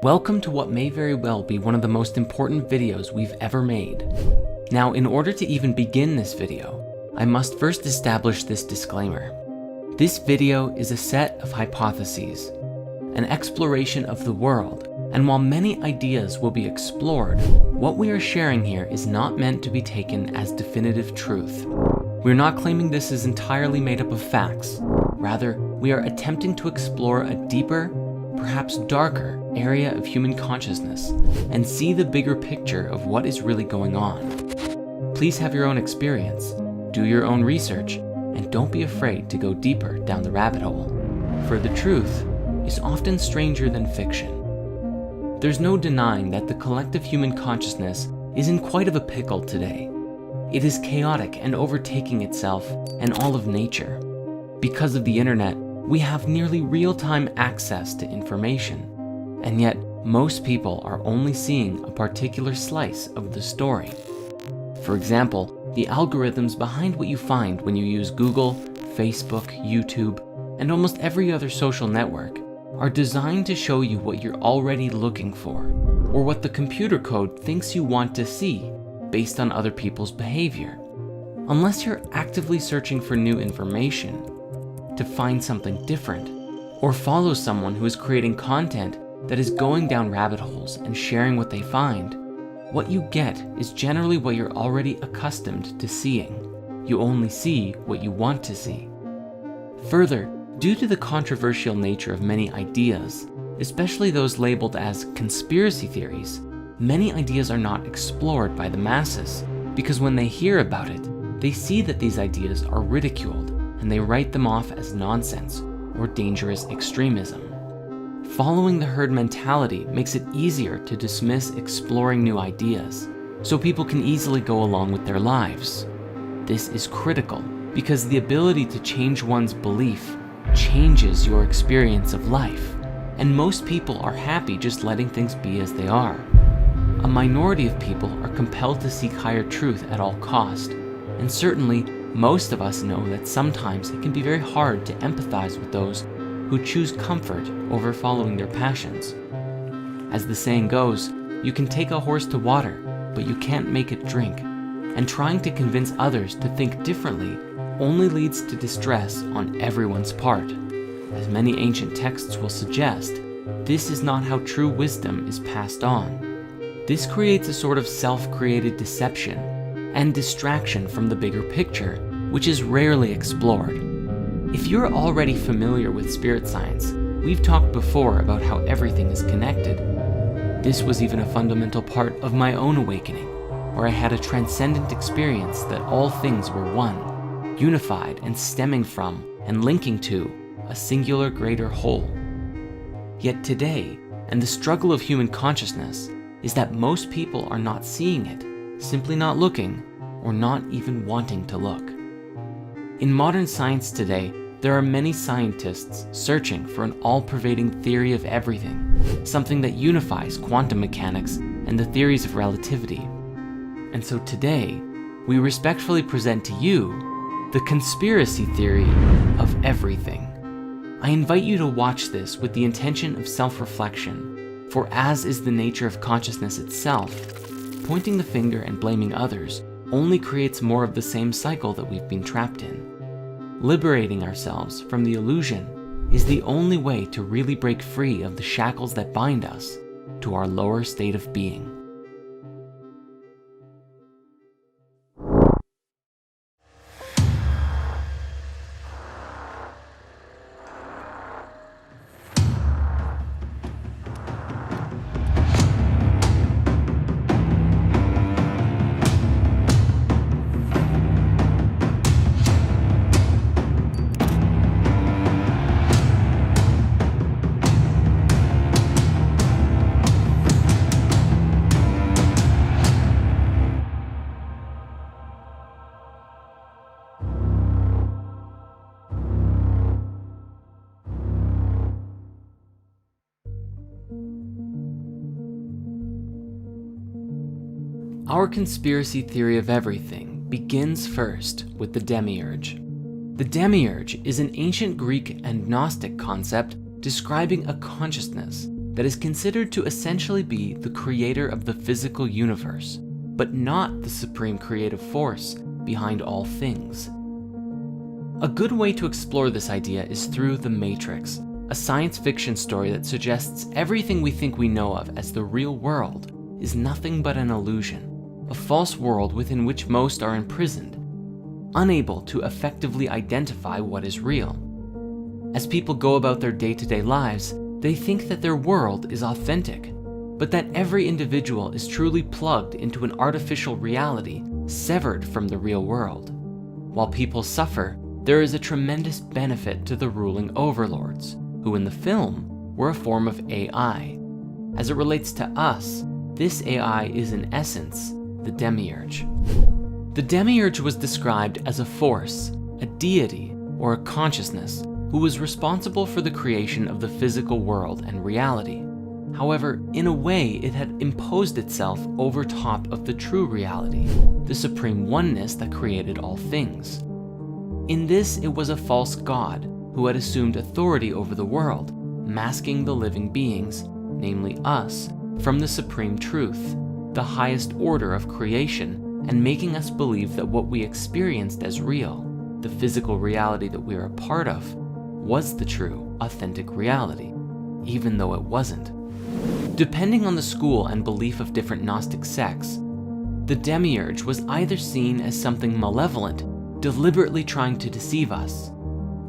Welcome to what may very well be one of the most important videos we've ever made. Now, in order to even begin this video, I must first establish this disclaimer. This video is a set of hypotheses, an exploration of the world, and while many ideas will be explored, what we are sharing here is not meant to be taken as definitive truth. We're not claiming this is entirely made up of facts. Rather, we are attempting to explore a deeper, perhaps darker, area of human consciousness and see the bigger picture of what is really going on. Please have your own experience, do your own research, and don't be afraid to go deeper down the rabbit hole, for the truth is often stranger than fiction. There's no denying that the collective human consciousness is in quite of a pickle today. It is chaotic and overtaking itself and all of nature. Because of the internet, we have nearly real-time access to information, and yet most people are only seeing a particular slice of the story. For example, the algorithms behind what you find when you use Google, Facebook, YouTube, and almost every other social network are designed to show you what you're already looking for, or what the computer code thinks you want to see based on other people's behavior. Unless you're actively searching for new information, to find something different, or follow someone who is creating content that is going down rabbit holes and sharing what they find, what you get is generally what you're already accustomed to seeing. You only see what you want to see. Further, due to the controversial nature of many ideas, especially those labeled as conspiracy theories, many ideas are not explored by the masses, because when they hear about it, they see that these ideas are ridiculed and they write them off as nonsense or dangerous extremism. Following the herd mentality makes it easier to dismiss exploring new ideas, so people can easily go along with their lives. This is critical because the ability to change one's belief changes your experience of life, and most people are happy just letting things be as they are. A minority of people are compelled to seek higher truth at all cost, and certainly most of us know that sometimes it can be very hard to empathize with those who choose comfort over following their passions. As the saying goes, you can take a horse to water, but you can't make it drink, and trying to convince others to think differently only leads to distress on everyone's part. As many ancient texts will suggest, this is not how true wisdom is passed on. This creates a sort of self-created deception and distraction from the bigger picture, which is rarely explored. If you're already familiar with spirit science, we've talked before about how everything is connected. This was even a fundamental part of my own awakening, where I had a transcendent experience that all things were one, unified and stemming from and linking to a singular greater whole. Yet today, and the struggle of human consciousness, is that most people are not seeing it, simply not looking, or not even wanting to look. In modern science today, there are many scientists searching for an all-pervading theory of everything, something that unifies quantum mechanics and the theories of relativity. And so today, we respectfully present to you the conspiracy theory of everything. I invite you to watch this with the intention of self-reflection, for as is the nature of consciousness itself, pointing the finger and blaming others only creates more of the same cycle that we've been trapped in. Liberating ourselves from the illusion is the only way to really break free of the shackles that bind us to our lower state of being. Our conspiracy theory of everything begins first with the Demiurge. The Demiurge is an ancient Greek and Gnostic concept describing a consciousness that is considered to essentially be the creator of the physical universe, but not the supreme creative force behind all things. A good way to explore this idea is through The Matrix, a science fiction story that suggests everything we think we know of as the real world is nothing but an illusion, a false world within which most are imprisoned, unable to effectively identify what is real. As people go about their day-to-day lives, they think that their world is authentic, but that every individual is truly plugged into an artificial reality severed from the real world. While people suffer, there is a tremendous benefit to the ruling overlords, who in the film were a form of AI. As it relates to us, this AI is in essence the Demiurge. The Demiurge was described as a force, a deity, or a consciousness who was responsible for the creation of the physical world and reality. However, in a way, it had imposed itself over top of the true reality, the supreme oneness that created all things. In this, it was a false god who had assumed authority over the world, masking the living beings, namely us, from the supreme truth, the highest order of creation, and making us believe that what we experienced as real, the physical reality that we are a part of, was the true, authentic reality, even though it wasn't. Depending on the school and belief of different Gnostic sects, the Demiurge was either seen as something malevolent, deliberately trying to deceive us,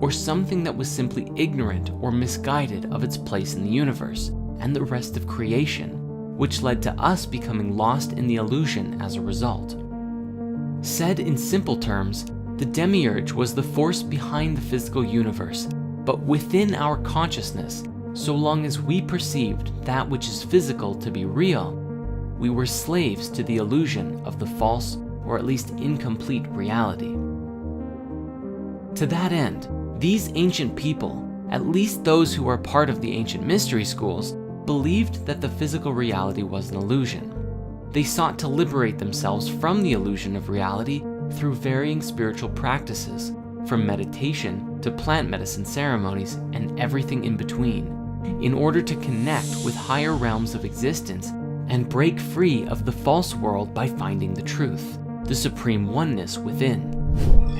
or something that was simply ignorant or misguided of its place in the universe and the rest of creation, which led to us becoming lost in the illusion as a result. Said in simple terms, the Demiurge was the force behind the physical universe, but within our consciousness, so long as we perceived that which is physical to be real, we were slaves to the illusion of the false or at least incomplete reality. To that end, these ancient people, at least those who are part of the ancient mystery schools, believed that the physical reality was an illusion. They sought to liberate themselves from the illusion of reality through varying spiritual practices, from meditation to plant medicine ceremonies and everything in between, in order to connect with higher realms of existence and break free of the false world by finding the truth, the supreme oneness within.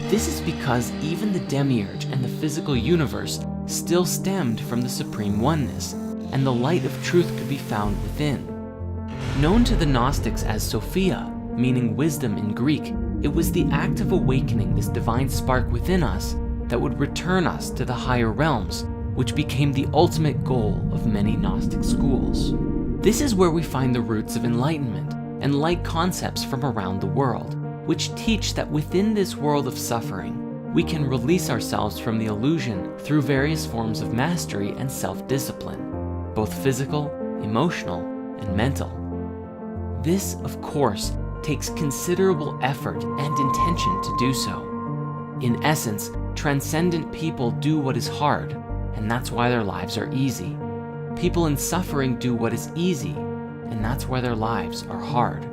This is because even the Demiurge and the physical universe still stemmed from the supreme oneness, and the light of truth could be found within. Known to the Gnostics as Sophia, meaning wisdom in Greek, it was the act of awakening this divine spark within us that would return us to the higher realms, which became the ultimate goal of many Gnostic schools. This is where we find the roots of enlightenment and light concepts from around the world, which teach that within this world of suffering, we can release ourselves from the illusion through various forms of mastery and self-discipline, both physical, emotional, and mental. This, of course, takes considerable effort and intention to do so. In essence, transcendent people do what is hard, and that's why their lives are easy. People in suffering do what is easy, and that's why their lives are hard.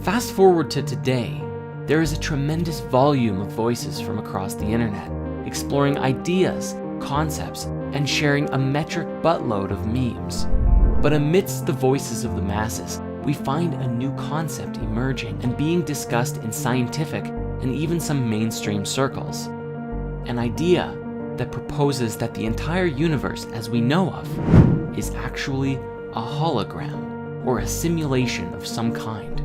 Fast forward to today, there is a tremendous volume of voices from across the internet, exploring ideas, concepts, and sharing a metric buttload of memes. But amidst the voices of the masses, we find a new concept emerging and being discussed in scientific and even some mainstream circles. An idea that proposes that the entire universe as we know of is actually a hologram or a simulation of some kind.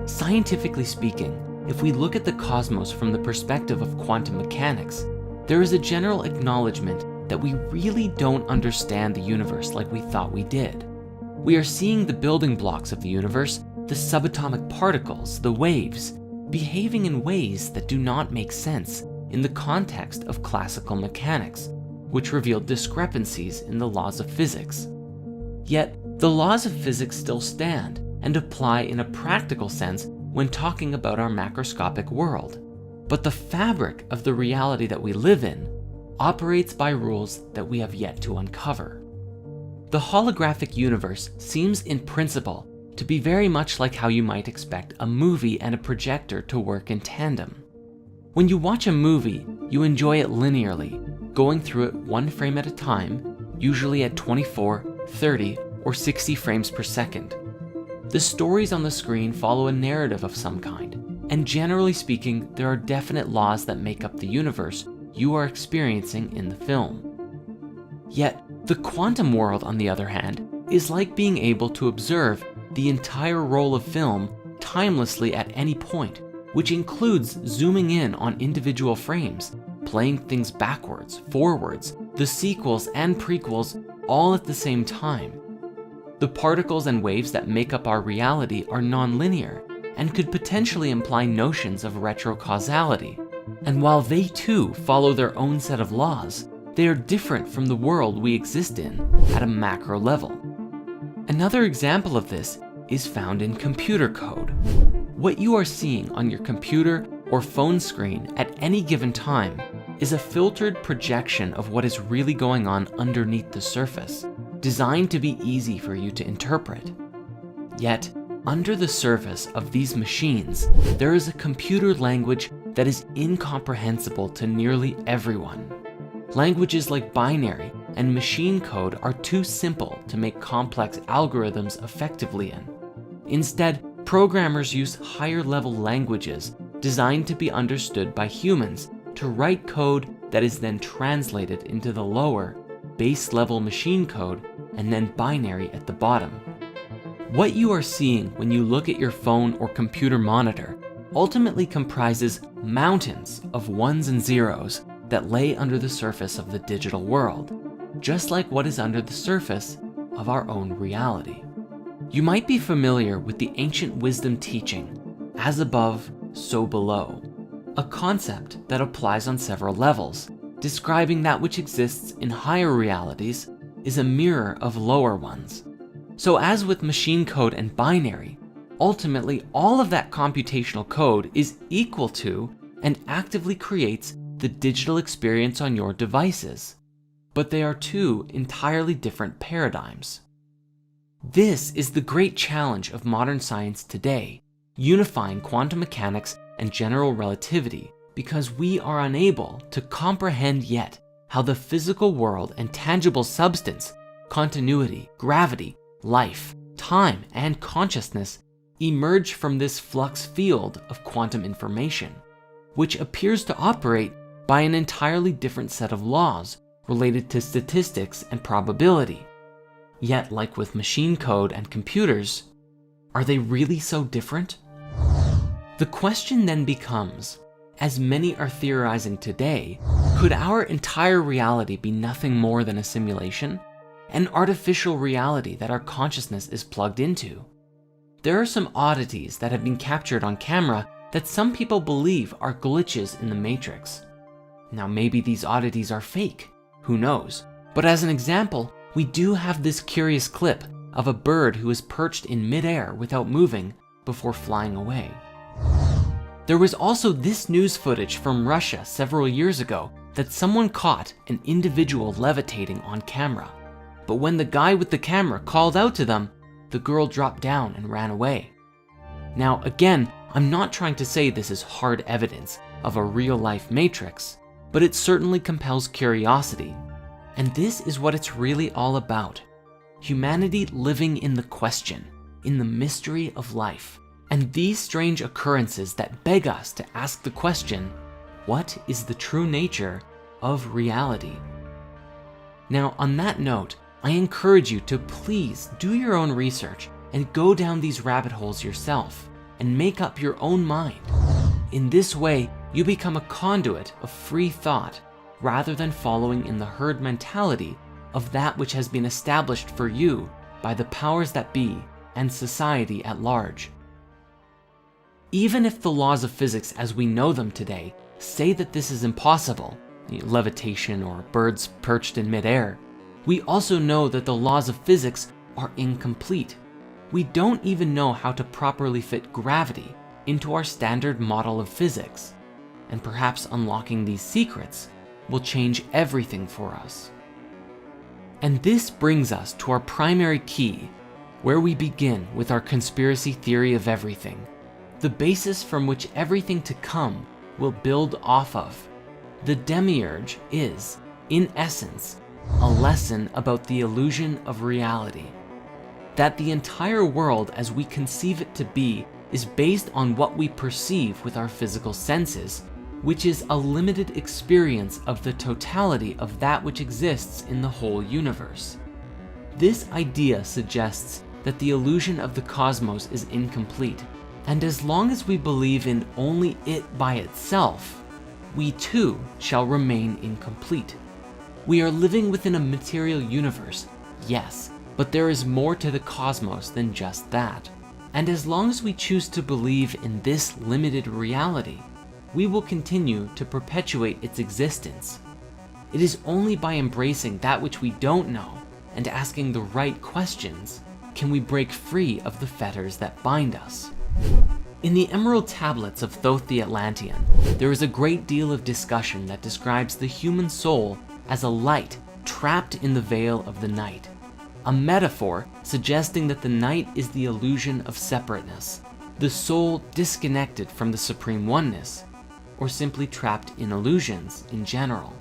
Scientifically speaking, if we look at the cosmos from the perspective of quantum mechanics, there is a general acknowledgement that we really don't understand the universe like we thought we did. We are seeing the building blocks of the universe, the subatomic particles, the waves, behaving in ways that do not make sense in the context of classical mechanics, which reveal discrepancies in the laws of physics. Yet, the laws of physics still stand and apply in a practical sense when talking about our macroscopic world. But the fabric of the reality that we live in operates by rules that we have yet to uncover. The holographic universe seems in principle to be very much like how you might expect a movie and a projector to work in tandem. When you watch a movie, you enjoy it linearly, going through it one frame at a time. usually at 24, 30, or 60 frames per second. The stories on the screen follow a narrative of some kind, and generally speaking, there are definite laws that make up the universe you are experiencing in the film. Yet, the quantum world, on the other hand, is like being able to observe the entire roll of film timelessly at any point, which includes zooming in on individual frames, playing things backwards, forwards, the sequels and prequels all at the same time. The particles and waves that make up our reality are non-linear and could potentially imply notions of retrocausality. And while they too follow their own set of laws, they are different from the world we exist in at a macro level. Another example of this is found in computer code. What you are seeing on your computer or phone screen at any given time is a filtered projection of what is really going on underneath the surface, designed to be easy for you to interpret. Yet, under the surface of these machines, there is a computer language that is incomprehensible to nearly everyone. Languages like binary and machine code are too simple to make complex algorithms effectively in. Instead, programmers use higher-level languages designed to be understood by humans to write code that is then translated into the lower, base-level machine code and then binary at the bottom. What you are seeing when you look at your phone or computer monitor ultimately comprises mountains of ones and zeros that lay under the surface of the digital world, just like what is under the surface of our own reality. You might be familiar with the ancient wisdom teaching, as above, so below, a concept that applies on several levels, describing that which exists in higher realities is a mirror of lower ones. So as with machine code and binary, ultimately all of that computational code is equal to and actively creates the digital experience on your devices, but they are two entirely different paradigms. This is the great challenge of modern science today, unifying quantum mechanics and general relativity, because we are unable to comprehend yet how the physical world and tangible substance, continuity, gravity, life, time, and consciousness emerge from this flux field of quantum information, which appears to operate by an entirely different set of laws related to statistics and probability. Yet, like with machine code and computers, are they really so different? The question then becomes, as many are theorizing today, could our entire reality be nothing more than a simulation? An artificial reality that our consciousness is plugged into? There are some oddities that have been captured on camera that some people believe are glitches in the Matrix. Now maybe these oddities are fake, who knows? But as an example, we do have this curious clip of a bird who is perched in midair without moving before flying away. There was also this news footage from Russia several years ago that someone caught an individual levitating on camera. But when the guy with the camera called out to them, the girl dropped down and ran away. Now again, I'm not trying to say this is hard evidence of a real-life Matrix, but it certainly compels curiosity. And this is what it's really all about. Humanity living in the question, in the mystery of life, and these strange occurrences that beg us to ask the question, what is the true nature of reality? Now, on that note, I encourage you to please do your own research and go down these rabbit holes yourself and make up your own mind. In this way, you become a conduit of free thought rather than following in the herd mentality of that which has been established for you by the powers that be and society at large. Even if the laws of physics as we know them today say that this is impossible, levitation or birds perched in midair, we also know that the laws of physics are incomplete. We don't even know how to properly fit gravity into our standard model of physics, and perhaps unlocking these secrets will change everything for us. And this brings us to our primary key, where we begin with our conspiracy theory of everything, the basis from which everything to come will build off of. The Demiurge is, in essence, a lesson about the illusion of reality. That the entire world as we conceive it to be is based on what we perceive with our physical senses, which is a limited experience of the totality of that which exists in the whole universe. This idea suggests that the illusion of the cosmos is incomplete, and as long as we believe in only it by itself, we too shall remain incomplete. We are living within a material universe, yes, but there is more to the cosmos than just that. And as long as we choose to believe in this limited reality, we will continue to perpetuate its existence. It is only by embracing that which we don't know and asking the right questions can we break free of the fetters that bind us. In the Emerald Tablets of Thoth the Atlantean, there is a great deal of discussion that describes the human soul as a light trapped in the veil of the night, a metaphor suggesting that the night is the illusion of separateness, the soul disconnected from the supreme oneness, or simply trapped in illusions in general.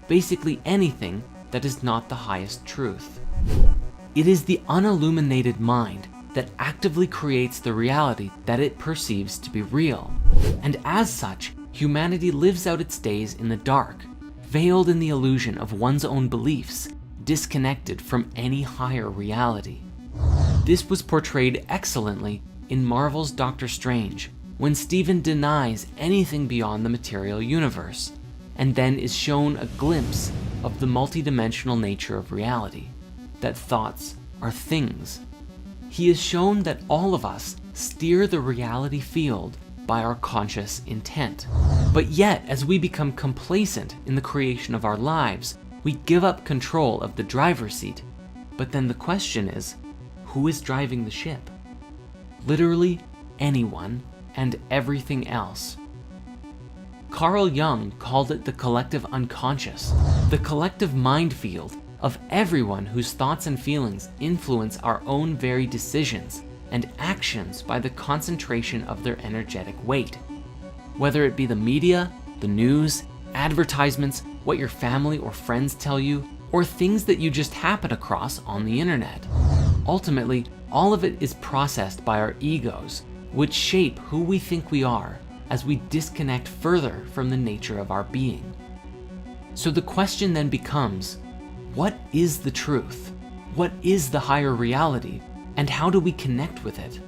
Basically anything that is not the highest truth. It is the unilluminated mind that actively creates the reality that it perceives to be real, and as such, humanity lives out its days in the dark, veiled in the illusion of one's own beliefs, disconnected from any higher reality. This was portrayed excellently in Marvel's Doctor Strange, when Stephen denies anything beyond the material universe, and then is shown a glimpse of the multidimensional nature of reality, that thoughts are things. He is shown that all of us steer the reality field by our conscious intent. But yet, as we become complacent in the creation of our lives, we give up control of the driver's seat. But then the question is, who is driving the ship? Literally anyone and everything else. Carl Jung called it the collective unconscious, the collective mind field of everyone whose thoughts and feelings influence our own very decisions and actions by the concentration of their energetic weight. Whether it be the media, the news, advertisements, what your family or friends tell you, or things that you just happen across on the internet. Ultimately, all of it is processed by our egos, which shape who we think we are as we disconnect further from the nature of our being. So the question then becomes, what is the truth? What is the higher reality? And how do we connect with it?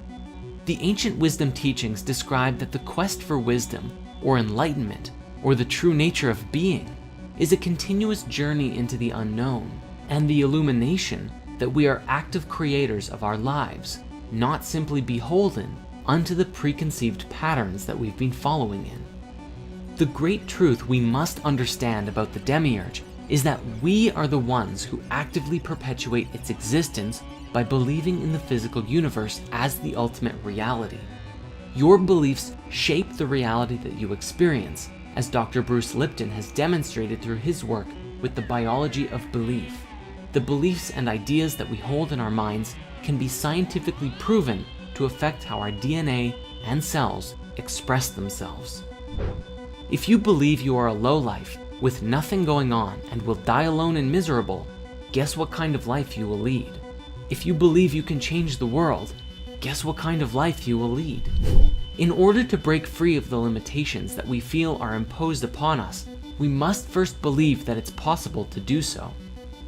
The ancient wisdom teachings describe that the quest for wisdom, or enlightenment, or the true nature of being, is a continuous journey into the unknown, and the illumination that we are active creators of our lives, not simply beholden unto the preconceived patterns that we've been following in. The great truth we must understand about the Demiurge is that we are the ones who actively perpetuate its existence by believing in the physical universe as the ultimate reality. Your beliefs shape the reality that you experience, as Dr. Bruce Lipton has demonstrated through his work with the biology of belief. The beliefs and ideas that we hold in our minds can be scientifically proven to affect how our DNA and cells express themselves. If you believe you are a lowlife with nothing going on and will die alone and miserable, guess what kind of life you will lead? If you believe you can change the world, guess what kind of life you will lead? In order to break free of the limitations that we feel are imposed upon us, we must first believe that it's possible to do so.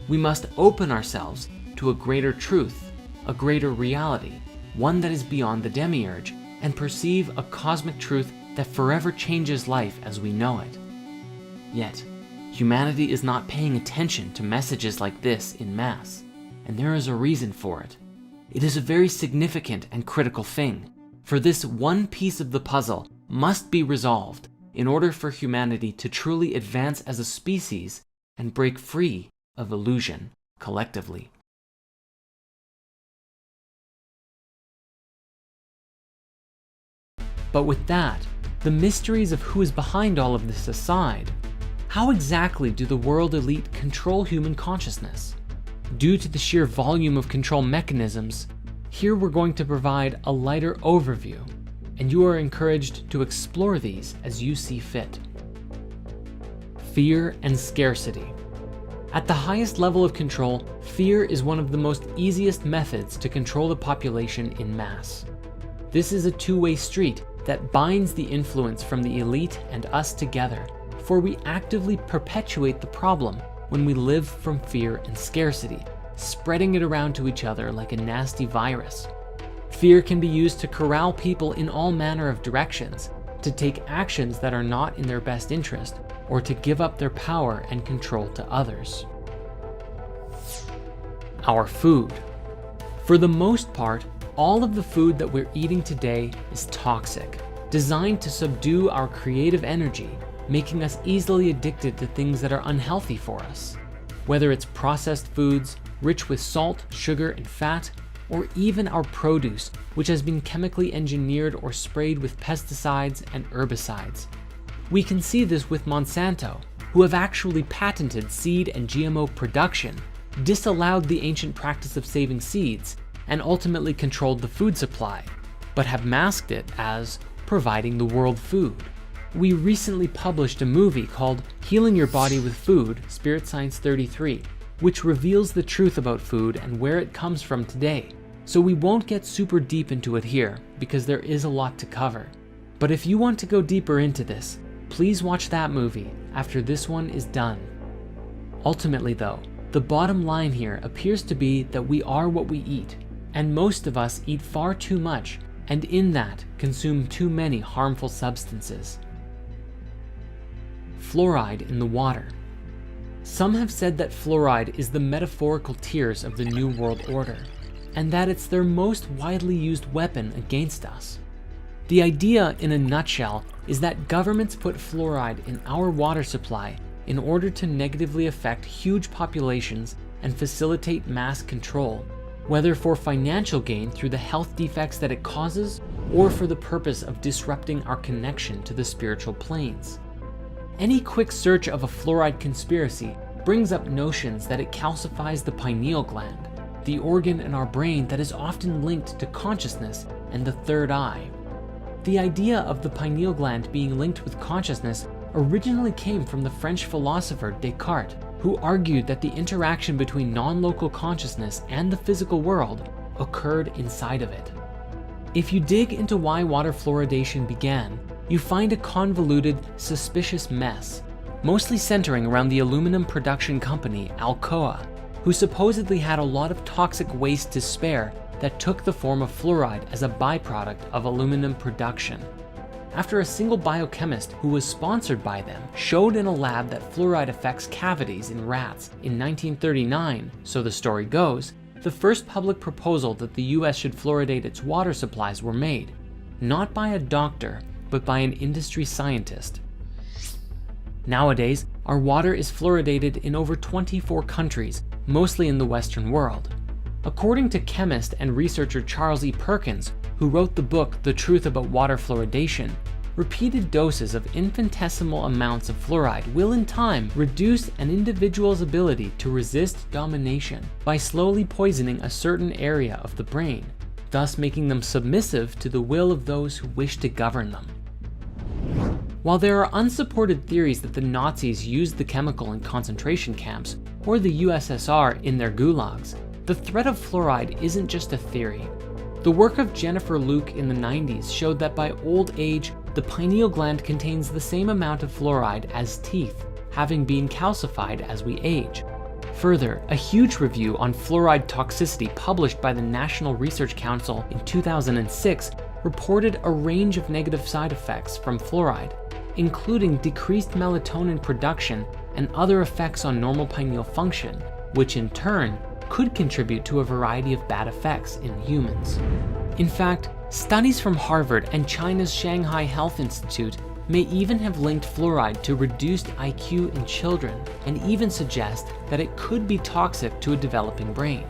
We must open ourselves to a greater truth, a greater reality, one that is beyond the Demiurge, and perceive a cosmic truth that forever changes life as we know it. Yet, humanity is not paying attention to messages like this in mass, and there is a reason for it. It is a very significant and critical thing, for this one piece of the puzzle must be resolved in order for humanity to truly advance as a species and break free of illusion collectively. But with that, the mysteries of who is behind all of this aside, how exactly do the world elite control human consciousness? Due to the sheer volume of control mechanisms, here we're going to provide a lighter overview, and you are encouraged to explore these as you see fit. Fear and scarcity. At the highest level of control, fear is one of the most easiest methods to control the population in mass. This is a two-way street that binds the influence from the elite and us together, for we actively perpetuate the problem when we live from fear and scarcity, spreading it around to each other like a nasty virus. Fear can be used to corral people in all manner of directions, to take actions that are not in their best interest, or to give up their power and control to others. Our food. For the most part, all of the food that we're eating today is toxic, designed to subdue our creative energy, making us easily addicted to things that are unhealthy for us. Whether it's processed foods, rich with salt, sugar, and fat, or even our produce, which has been chemically engineered or sprayed with pesticides and herbicides. We can see this with Monsanto, who have actually patented seed and GMO production, disallowed the ancient practice of saving seeds, and ultimately controlled the food supply, but have masked it as providing the world food. We recently published a movie called Healing Your Body with Food, Spiritscience 33, which reveals the truth about food and where it comes from today. So we won't get super deep into it here because there is a lot to cover. But if you want to go deeper into this, please watch that movie after this one is done. Ultimately though, the bottom line here appears to be that we are what we eat, and most of us eat far too much, and in that consume too many harmful substances. Fluoride in the water. Some have said that fluoride is the metaphorical tears of the New World Order, and that it's their most widely used weapon against us. The idea in a nutshell is that governments put fluoride in our water supply in order to negatively affect huge populations and facilitate mass control, whether for financial gain through the health defects that it causes, or for the purpose of disrupting our connection to the spiritual planes. Any quick search of a fluoride conspiracy brings up notions that it calcifies the pineal gland, the organ in our brain that is often linked to consciousness and the third eye. The idea of the pineal gland being linked with consciousness originally came from the French philosopher Descartes, who argued that the interaction between non-local consciousness and the physical world occurred inside of it. If you dig into why water fluoridation began, you find a convoluted, suspicious mess, mostly centering around the aluminum production company Alcoa, who supposedly had a lot of toxic waste to spare that took the form of fluoride as a byproduct of aluminum production. After a single biochemist who was sponsored by them showed in a lab that fluoride affects cavities in rats in 1939, so the story goes, the first public proposal that the US should fluoridate its water supplies were made, not by a doctor, but by an industry scientist. Nowadays, our water is fluoridated in over 24 countries, mostly in the Western world. According to chemist and researcher Charles E. Perkins, who wrote the book The Truth About Water Fluoridation, repeated doses of infinitesimal amounts of fluoride will in time reduce an individual's ability to resist domination by slowly poisoning a certain area of the brain, thus making them submissive to the will of those who wish to govern them. While there are unsupported theories that the Nazis used the chemical in concentration camps or the USSR in their gulags, the threat of fluoride isn't just a theory. The work of Jennifer Luke in the 90s showed that by old age, the pineal gland contains the same amount of fluoride as teeth, having been calcified as we age. Further, a huge review on fluoride toxicity published by the National Research Council in 2006 reported a range of negative side effects from fluoride, including decreased melatonin production and other effects on normal pineal function, which in turn could contribute to a variety of bad effects in humans. In fact, studies from Harvard and China's Shanghai Health Institute may even have linked fluoride to reduced IQ in children, and even suggest that it could be toxic to a developing brain.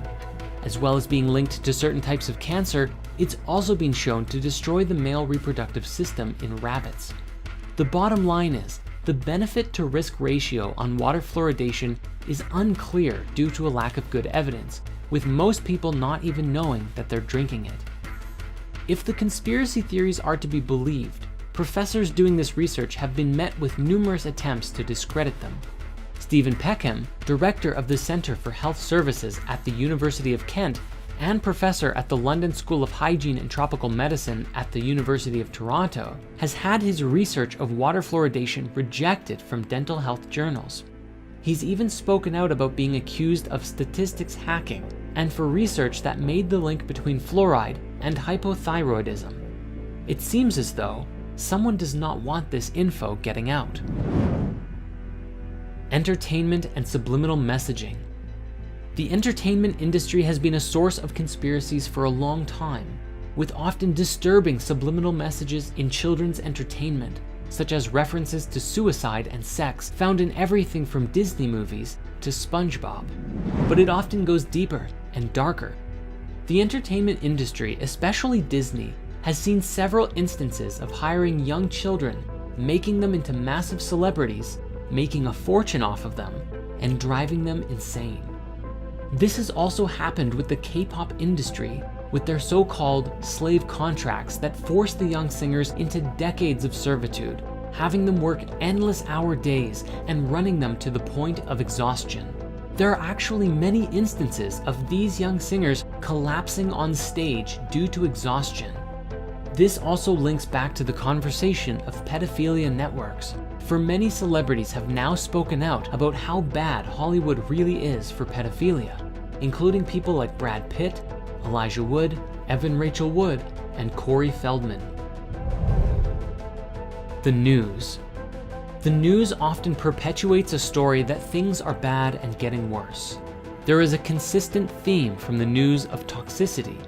As well as being linked to certain types of cancer, it's also been shown to destroy the male reproductive system in rabbits. The bottom line is, the benefit to risk ratio on water fluoridation is unclear due to a lack of good evidence, with most people not even knowing that they're drinking it. If the conspiracy theories are to be believed, professors doing this research have been met with numerous attempts to discredit them. Stephen Peckham, director of the Centre for Health Services at the University of Kent and professor at the London School of Hygiene and Tropical Medicine at the University of Toronto, has had his research of water fluoridation rejected from dental health journals. He's even spoken out about being accused of statistics hacking and for research that made the link between fluoride and hypothyroidism. It seems as though someone does not want this info getting out. Entertainment and subliminal messaging. The entertainment industry has been a source of conspiracies for a long time, with often disturbing subliminal messages in children's entertainment, such as references to suicide and sex found in everything from Disney movies to SpongeBob. But it often goes deeper and darker. The entertainment industry, especially Disney, has seen several instances of hiring young children, making them into massive celebrities, making a fortune off of them, and driving them insane. This has also happened with the K-pop industry, with their so-called slave contracts that force the young singers into decades of servitude, having them work endless hour days and running them to the point of exhaustion. There are actually many instances of these young singers collapsing on stage due to exhaustion. This also links back to the conversation of pedophilia networks, for many celebrities have now spoken out about how bad Hollywood really is for pedophilia, including people like Brad Pitt, Elijah Wood, Evan Rachel Wood, and Corey Feldman. The news. The news often perpetuates a story that things are bad and getting worse. There is a consistent theme from the news of toxicity,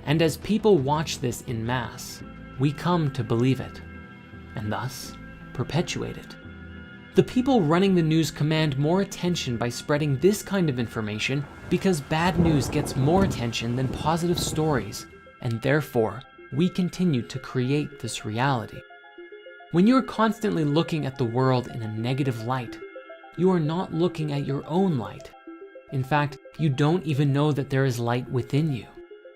and as people watch this in mass, we come to believe it, and thus perpetuate it. The people running the news command more attention by spreading this kind of information because bad news gets more attention than positive stories, and therefore, we continue to create this reality. When you are constantly looking at the world in a negative light, you are not looking at your own light. In fact, you don't even know that there is light within you.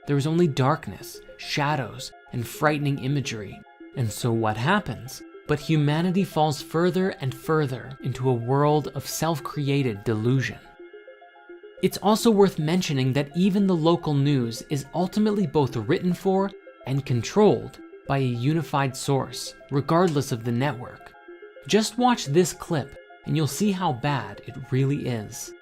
There is only darkness, shadows, and frightening imagery. And so what happens? But humanity falls further and further into a world of self-created delusion. It's also worth mentioning that even the local news is ultimately both written for and controlled by a unified source, regardless of the network. Just watch this clip and you'll see how bad it really is.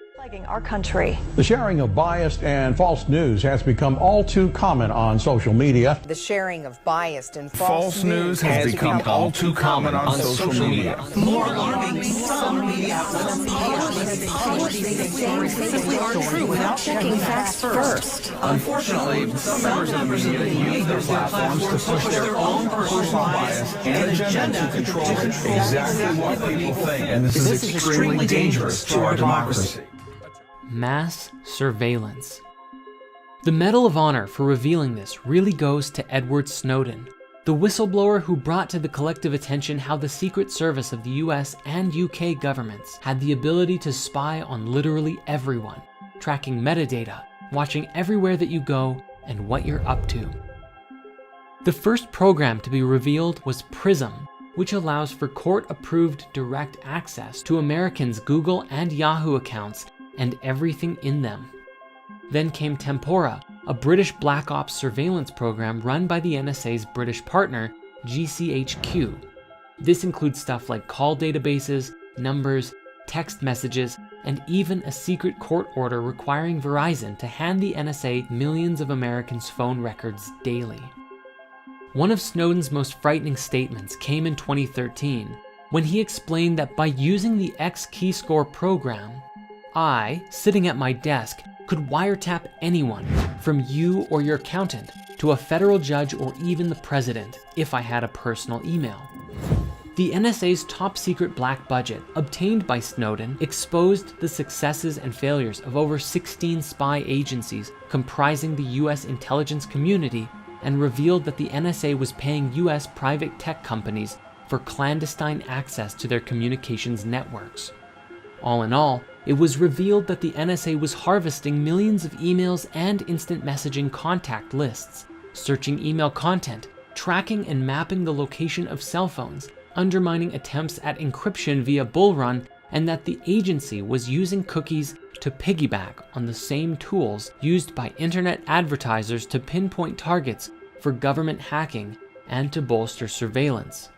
Our country. The sharing of biased and false news has become all too common on social media. The sharing of biased and false news has become all too common on social media. More alarming, some media outlets publish simply aren't true without checking facts first. Unfortunately, some members of the media use their platforms to push their own personal bias and agenda to control exactly what people think, and this is extremely dangerous to our democracy. Mass surveillance. The Medal of Honor for revealing this really goes to Edward Snowden, the whistleblower who brought to the collective attention how the Secret Service of the US and UK governments had the ability to spy on literally everyone, tracking metadata, watching everywhere that you go, and what you're up to. The first program to be revealed was PRISM, which allows for court-approved direct access to Americans' Google and Yahoo accounts and everything in them. Then came Tempora, a British Black Ops surveillance program run by the NSA's British partner, GCHQ. This includes stuff like call databases, numbers, text messages, and even a secret court order requiring Verizon to hand the NSA millions of Americans' phone records daily. One of Snowden's most frightening statements came in 2013, when he explained that by using the X-Keyscore program, I, sitting at my desk, could wiretap anyone, from you or your accountant, to a federal judge or even the president, if I had a personal email. The NSA's top secret black budget, obtained by Snowden, exposed the successes and failures of over 16 spy agencies comprising the US intelligence community, and revealed that the NSA was paying US private tech companies for clandestine access to their communications networks. All in all, it was revealed that the NSA was harvesting millions of emails and instant messaging contact lists, searching email content, tracking and mapping the location of cell phones, undermining attempts at encryption via Bull Run, and that the agency was using cookies to piggyback on the same tools used by internet advertisers to pinpoint targets for government hacking and to bolster surveillance.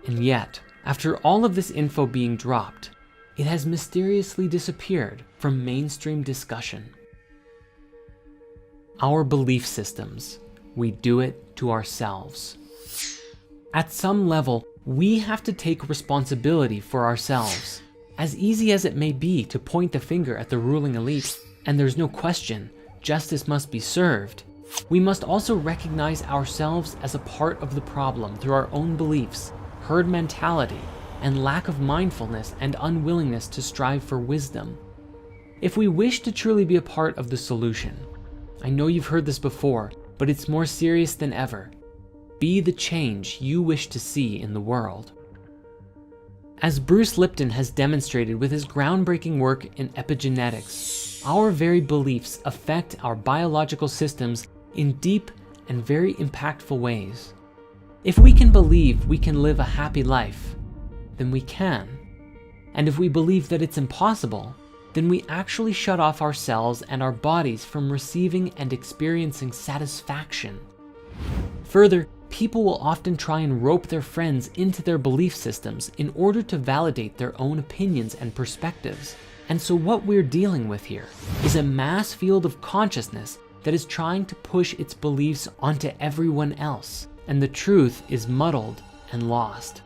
And yet, after all of this info being dropped, it has mysteriously disappeared from mainstream discussion. Our belief systems. We do it to ourselves. At some level, we have to take responsibility for ourselves. As easy as it may be to point the finger at the ruling elite, and there's no question, justice must be served, we must also recognize ourselves as a part of the problem through our own beliefs, herd mentality, and lack of mindfulness and unwillingness to strive for wisdom. If we wish to truly be a part of the solution, I know you've heard this before, but it's more serious than ever. Be the change you wish to see in the world. As Bruce Lipton has demonstrated with his groundbreaking work in epigenetics, our very beliefs affect our biological systems in deep and very impactful ways. If we can believe we can live a happy life, then we can. And if we believe that it's impossible, then we actually shut off ourselves and our bodies from receiving and experiencing satisfaction. Further, people will often try and rope their friends into their belief systems in order to validate their own opinions and perspectives. And so what we're dealing with here is a mass field of consciousness that is trying to push its beliefs onto everyone else, and the truth is muddled and lost.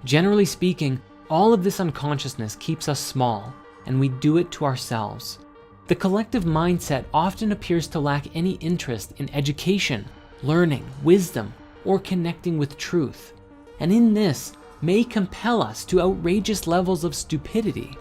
Generally speaking, all of this unconsciousness keeps us small, and we do it to ourselves. The collective mindset often appears to lack any interest in education, learning, wisdom, or connecting with truth, and in this may compel us to outrageous levels of stupidity.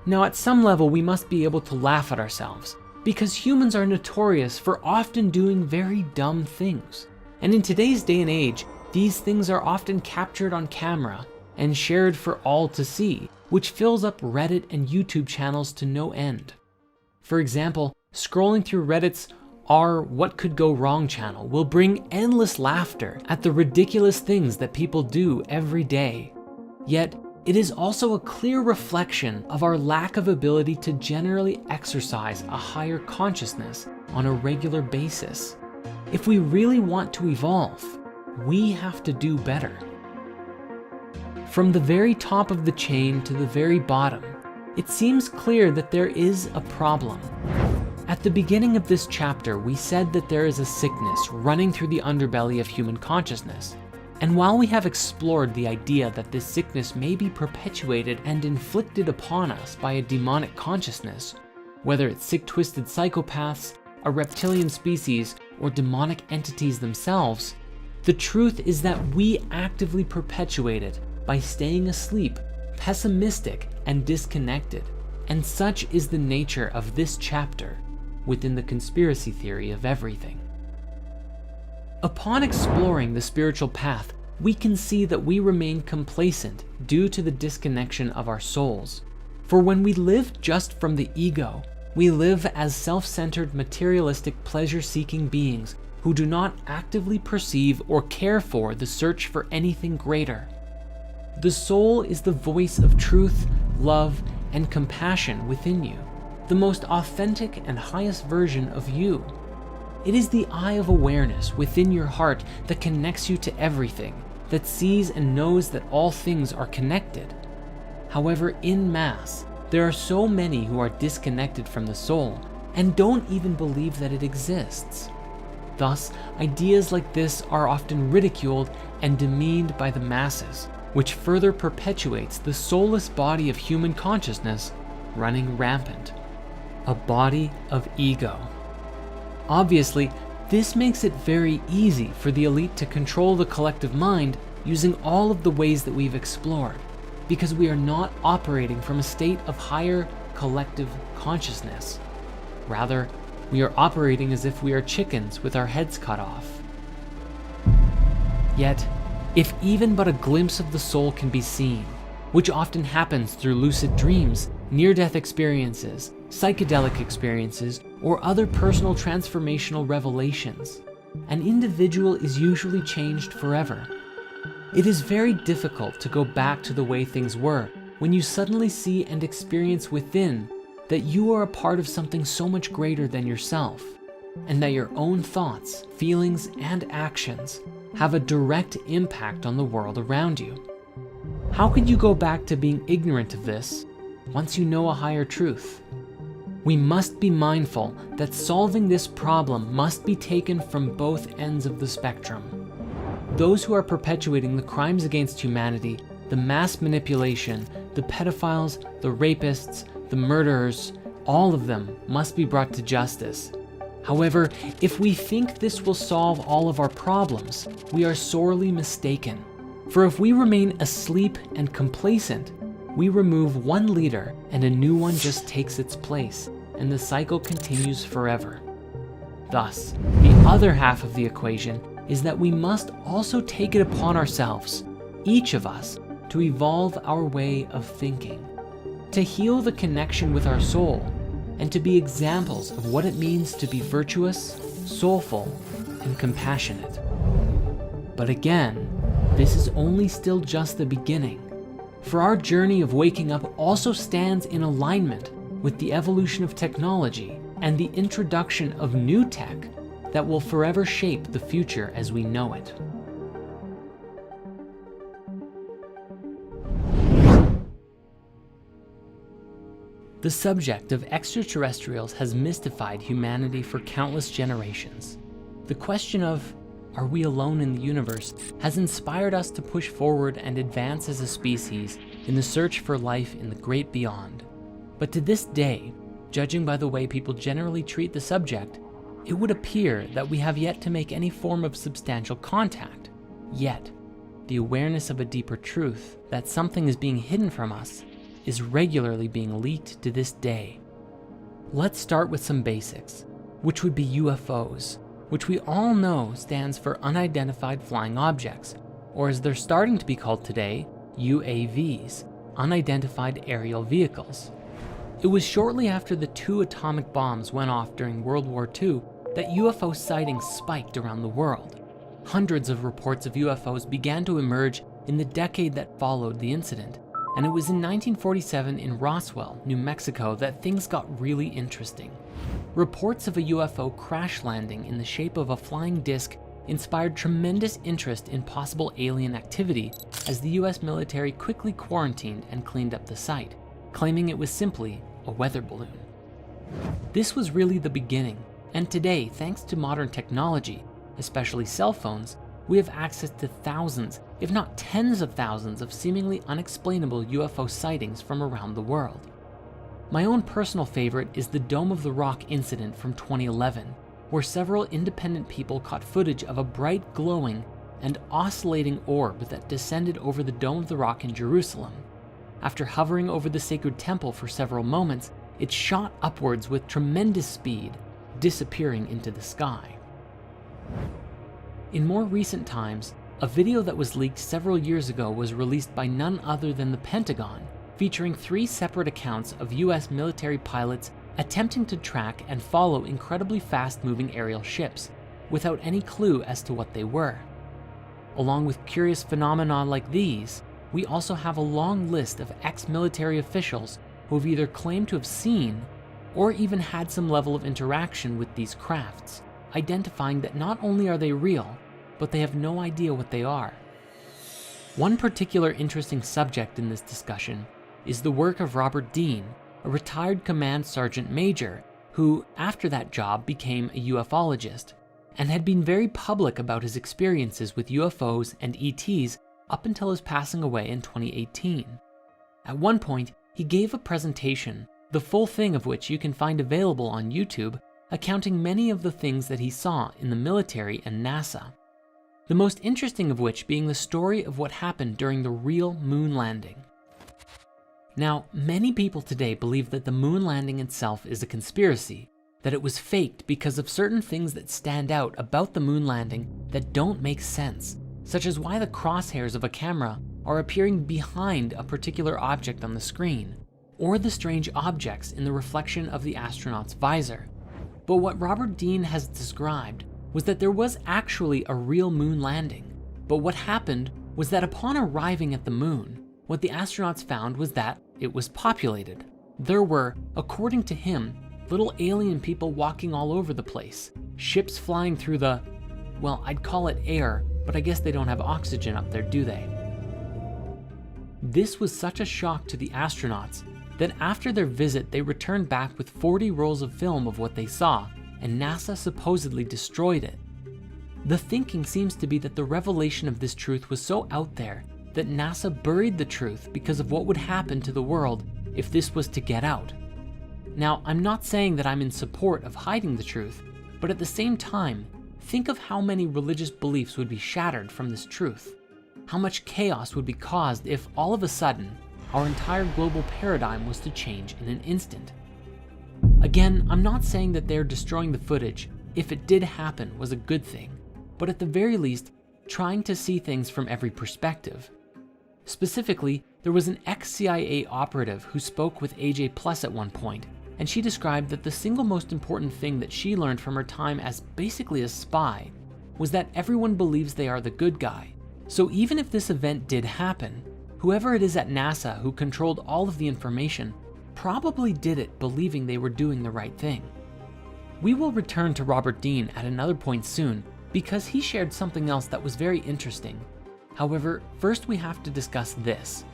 Now, at some level, we must be able to laugh at ourselves, because humans are notorious for often doing very dumb things. And in today's day and age, these things are often captured on camera and shared for all to see, which fills up Reddit and YouTube channels to no end. For example, scrolling through Reddit's Our What Could Go Wrong channel will bring endless laughter at the ridiculous things that people do every day. Yet, it is also a clear reflection of our lack of ability to generally exercise a higher consciousness on a regular basis. If we really want to evolve, we have to do better. From the very top of the chain to the very bottom, it seems clear that there is a problem. At the beginning of this chapter, we said that there is a sickness running through the underbelly of human consciousness. And while we have explored the idea that this sickness may be perpetuated and inflicted upon us by a demonic consciousness, whether it's sick, twisted psychopaths, a reptilian species, or demonic entities themselves, the truth is that we actively perpetuate it by staying asleep, pessimistic, and disconnected. And such is the nature of this chapter within the conspiracy theory of everything. Upon exploring the spiritual path, we can see that we remain complacent due to the disconnection of our souls. For when we live just from the ego, we live as self-centered, materialistic, pleasure-seeking beings who do not actively perceive or care for the search for anything greater. The soul is the voice of truth, love, and compassion within you, the most authentic and highest version of you. It is the eye of awareness within your heart that connects you to everything, that sees and knows that all things are connected. However, in mass, there are so many who are disconnected from the soul and don't even believe that it exists. Thus, ideas like this are often ridiculed and demeaned by the masses, which further perpetuates the soulless body of human consciousness running rampant. A body of ego. Obviously, this makes it very easy for the elite to control the collective mind using all of the ways that we've explored, because we are not operating from a state of higher collective consciousness. Rather, we are operating as if we are chickens with our heads cut off. Yet, if even but a glimpse of the soul can be seen, which often happens through lucid dreams, near-death experiences, psychedelic experiences, or other personal transformational revelations, an individual is usually changed forever. It is very difficult to go back to the way things were, when you suddenly see and experience within that you are a part of something so much greater than yourself, and that your own thoughts, feelings, and actions have a direct impact on the world around you. How could you go back to being ignorant of this once you know a higher truth? We must be mindful that solving this problem must be taken from both ends of the spectrum. Those who are perpetuating the crimes against humanity, the mass manipulation, the pedophiles, the rapists, the murderers, all of them must be brought to justice. However, if we think this will solve all of our problems, we are sorely mistaken. For if we remain asleep and complacent, we remove one leader and a new one just takes its place, and the cycle continues forever. Thus, the other half of the equation is that we must also take it upon ourselves, each of us, to evolve our way of thinking, to heal the connection with our soul, and to be examples of what it means to be virtuous, soulful, and compassionate. But again, this is only still just the beginning, for our journey of waking up also stands in alignment with the evolution of technology and the introduction of new tech that will forever shape the future as we know it. The subject of extraterrestrials has mystified humanity for countless generations. The question of, are we alone in the universe, has inspired us to push forward and advance as a species in the search for life in the great beyond. But to this day, judging by the way people generally treat the subject, it would appear that we have yet to make any form of substantial contact. Yet, the awareness of a deeper truth, that something is being hidden from us, is regularly being leaked to this day. Let's start with some basics, which would be UFOs, which we all know stands for Unidentified Flying Objects, or as they're starting to be called today, UAVs, Unidentified Aerial Vehicles. It was shortly after the 2 atomic bombs went off during World War II that UFO sightings spiked around the world. Hundreds of reports of UFOs began to emerge in the decade that followed the incident, and it was in 1947 in Roswell, New Mexico, that things got really interesting. Reports of a UFO crash landing in the shape of a flying disc inspired tremendous interest in possible alien activity as the US military quickly quarantined and cleaned up the site, claiming it was simply a weather balloon. This was really the beginning, and today, thanks to modern technology, especially cell phones, we have access to thousands, if not tens of thousands, of seemingly unexplainable UFO sightings from around the world. My own personal favorite is the Dome of the Rock incident from 2011, where several independent people caught footage of a bright, glowing, and oscillating orb that descended over the Dome of the Rock in Jerusalem. After hovering over the sacred temple for several moments, it shot upwards with tremendous speed, disappearing into the sky. In more recent times, a video that was leaked several years ago was released by none other than the Pentagon, featuring 3 separate accounts of US military pilots attempting to track and follow incredibly fast-moving aerial ships, without any clue as to what they were. Along with curious phenomena like these, we also have a long list of ex-military officials who have either claimed to have seen or even had some level of interaction with these crafts, identifying that not only are they real, but they have no idea what they are. One particular interesting subject in this discussion is the work of Robert Dean, a retired command sergeant major who, after that job, became a ufologist and had been very public about his experiences with UFOs and ETs up until his passing away in 2018. At one point, he gave a presentation, the full thing of which you can find available on YouTube, accounting many of the things that he saw in the military and NASA. The most interesting of which being the story of what happened during the real moon landing. Now, many people today believe that the moon landing itself is a conspiracy, that it was faked because of certain things that stand out about the moon landing that don't make sense, such as why the crosshairs of a camera are appearing behind a particular object on the screen, or the strange objects in the reflection of the astronaut's visor. But what Robert Dean has described was that there was actually a real moon landing, but what happened was that upon arriving at the moon, what the astronauts found was that it was populated. There were, according to him, little alien people walking all over the place, ships flying through the, well, I'd call it air, but I guess they don't have oxygen up there, do they? This was such a shock to the astronauts that after their visit, they returned back with 40 rolls of film of what they saw, and NASA supposedly destroyed it. The thinking seems to be that the revelation of this truth was so out there that NASA buried the truth because of what would happen to the world if this was to get out. Now, I'm not saying that I'm in support of hiding the truth, but at the same time, think of how many religious beliefs would be shattered from this truth. How much chaos would be caused if all of a sudden, our entire global paradigm was to change in an instant. Again, I'm not saying that they're destroying the footage, if it did happen, was a good thing, but at the very least, trying to see things from every perspective. Specifically, there was an ex-CIA operative who spoke with AJ Plus at one point, and she described that the single most important thing that she learned from her time as basically a spy was that everyone believes they are the good guy. So even if this event did happen, whoever it is at NASA who controlled all of the information probably did it believing they were doing the right thing. We will return to Robert Dean at another point soon because he shared something else that was very interesting. However, first we have to discuss this.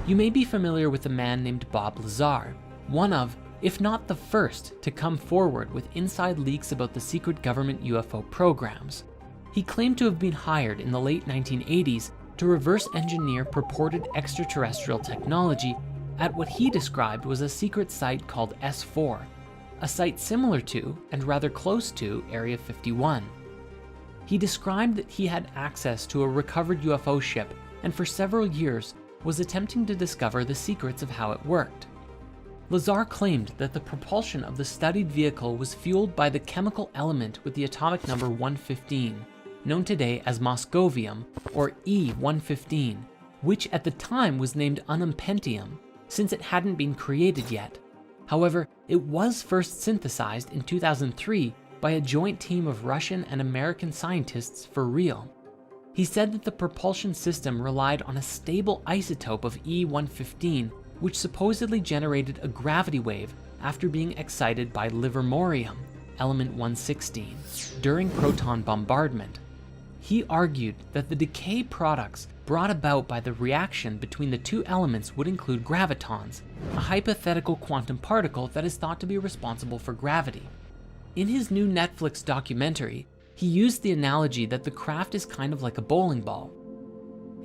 You may be familiar with a man named Bob Lazar, one of, if not the first, to come forward with inside leaks about the secret government UFO programs. He claimed to have been hired in the late 1980s to reverse engineer purported extraterrestrial technology at what he described was a secret site called S4, a site similar to and rather close to Area 51. He described that he had access to a recovered UFO ship and for several years was attempting to discover the secrets of how it worked. Lazar claimed that the propulsion of the studied vehicle was fueled by the chemical element with the atomic number 115, known today as moscovium, or E-115, which at the time was named unumpentium, since it hadn't been created yet. However, it was first synthesized in 2003 by a joint team of Russian and American scientists for real. He said that the propulsion system relied on a stable isotope of E-115, which supposedly generated a gravity wave after being excited by livermorium, element 116, during proton bombardment. He argued that the decay products brought about by the reaction between the two elements would include gravitons, a hypothetical quantum particle that is thought to be responsible for gravity. In his new Netflix documentary, he used the analogy that the craft is kind of like a bowling ball.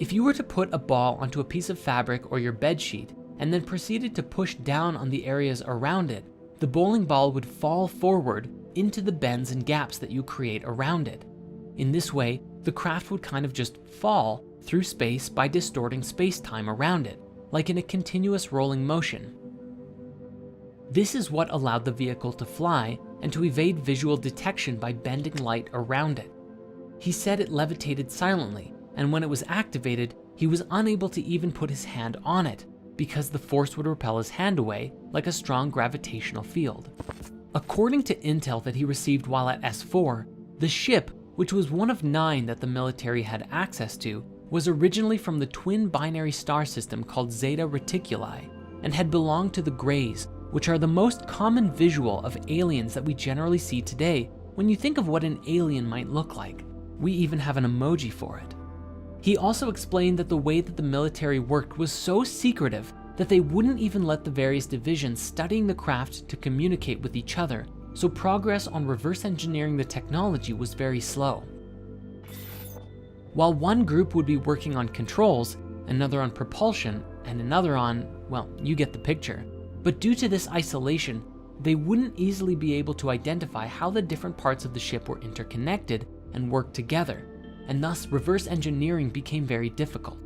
If you were to put a ball onto a piece of fabric or your bed sheet and then proceeded to push down on the areas around it, the bowling ball would fall forward into the bends and gaps that you create around it. In this way, the craft would kind of just fall through space by distorting space-time around it, like in a continuous rolling motion. This is what allowed the vehicle to fly and to evade visual detection by bending light around it. He said it levitated silently, and when it was activated, he was unable to even put his hand on it because the force would repel his hand away like a strong gravitational field. According to intel that he received while at S4, the ship, which was one of 9 that the military had access to, was originally from the twin binary star system called Zeta Reticuli and had belonged to the Greys, which are the most common visual of aliens that we generally see today when you think of what an alien might look like. We even have an emoji for it. He also explained that the way that the military worked was so secretive that they wouldn't even let the various divisions studying the craft to communicate with each other, so progress on reverse engineering the technology was very slow. While one group would be working on controls, another on propulsion, and another on, well, you get the picture. But due to this isolation, they wouldn't easily be able to identify how the different parts of the ship were interconnected and worked together, and thus reverse engineering became very difficult.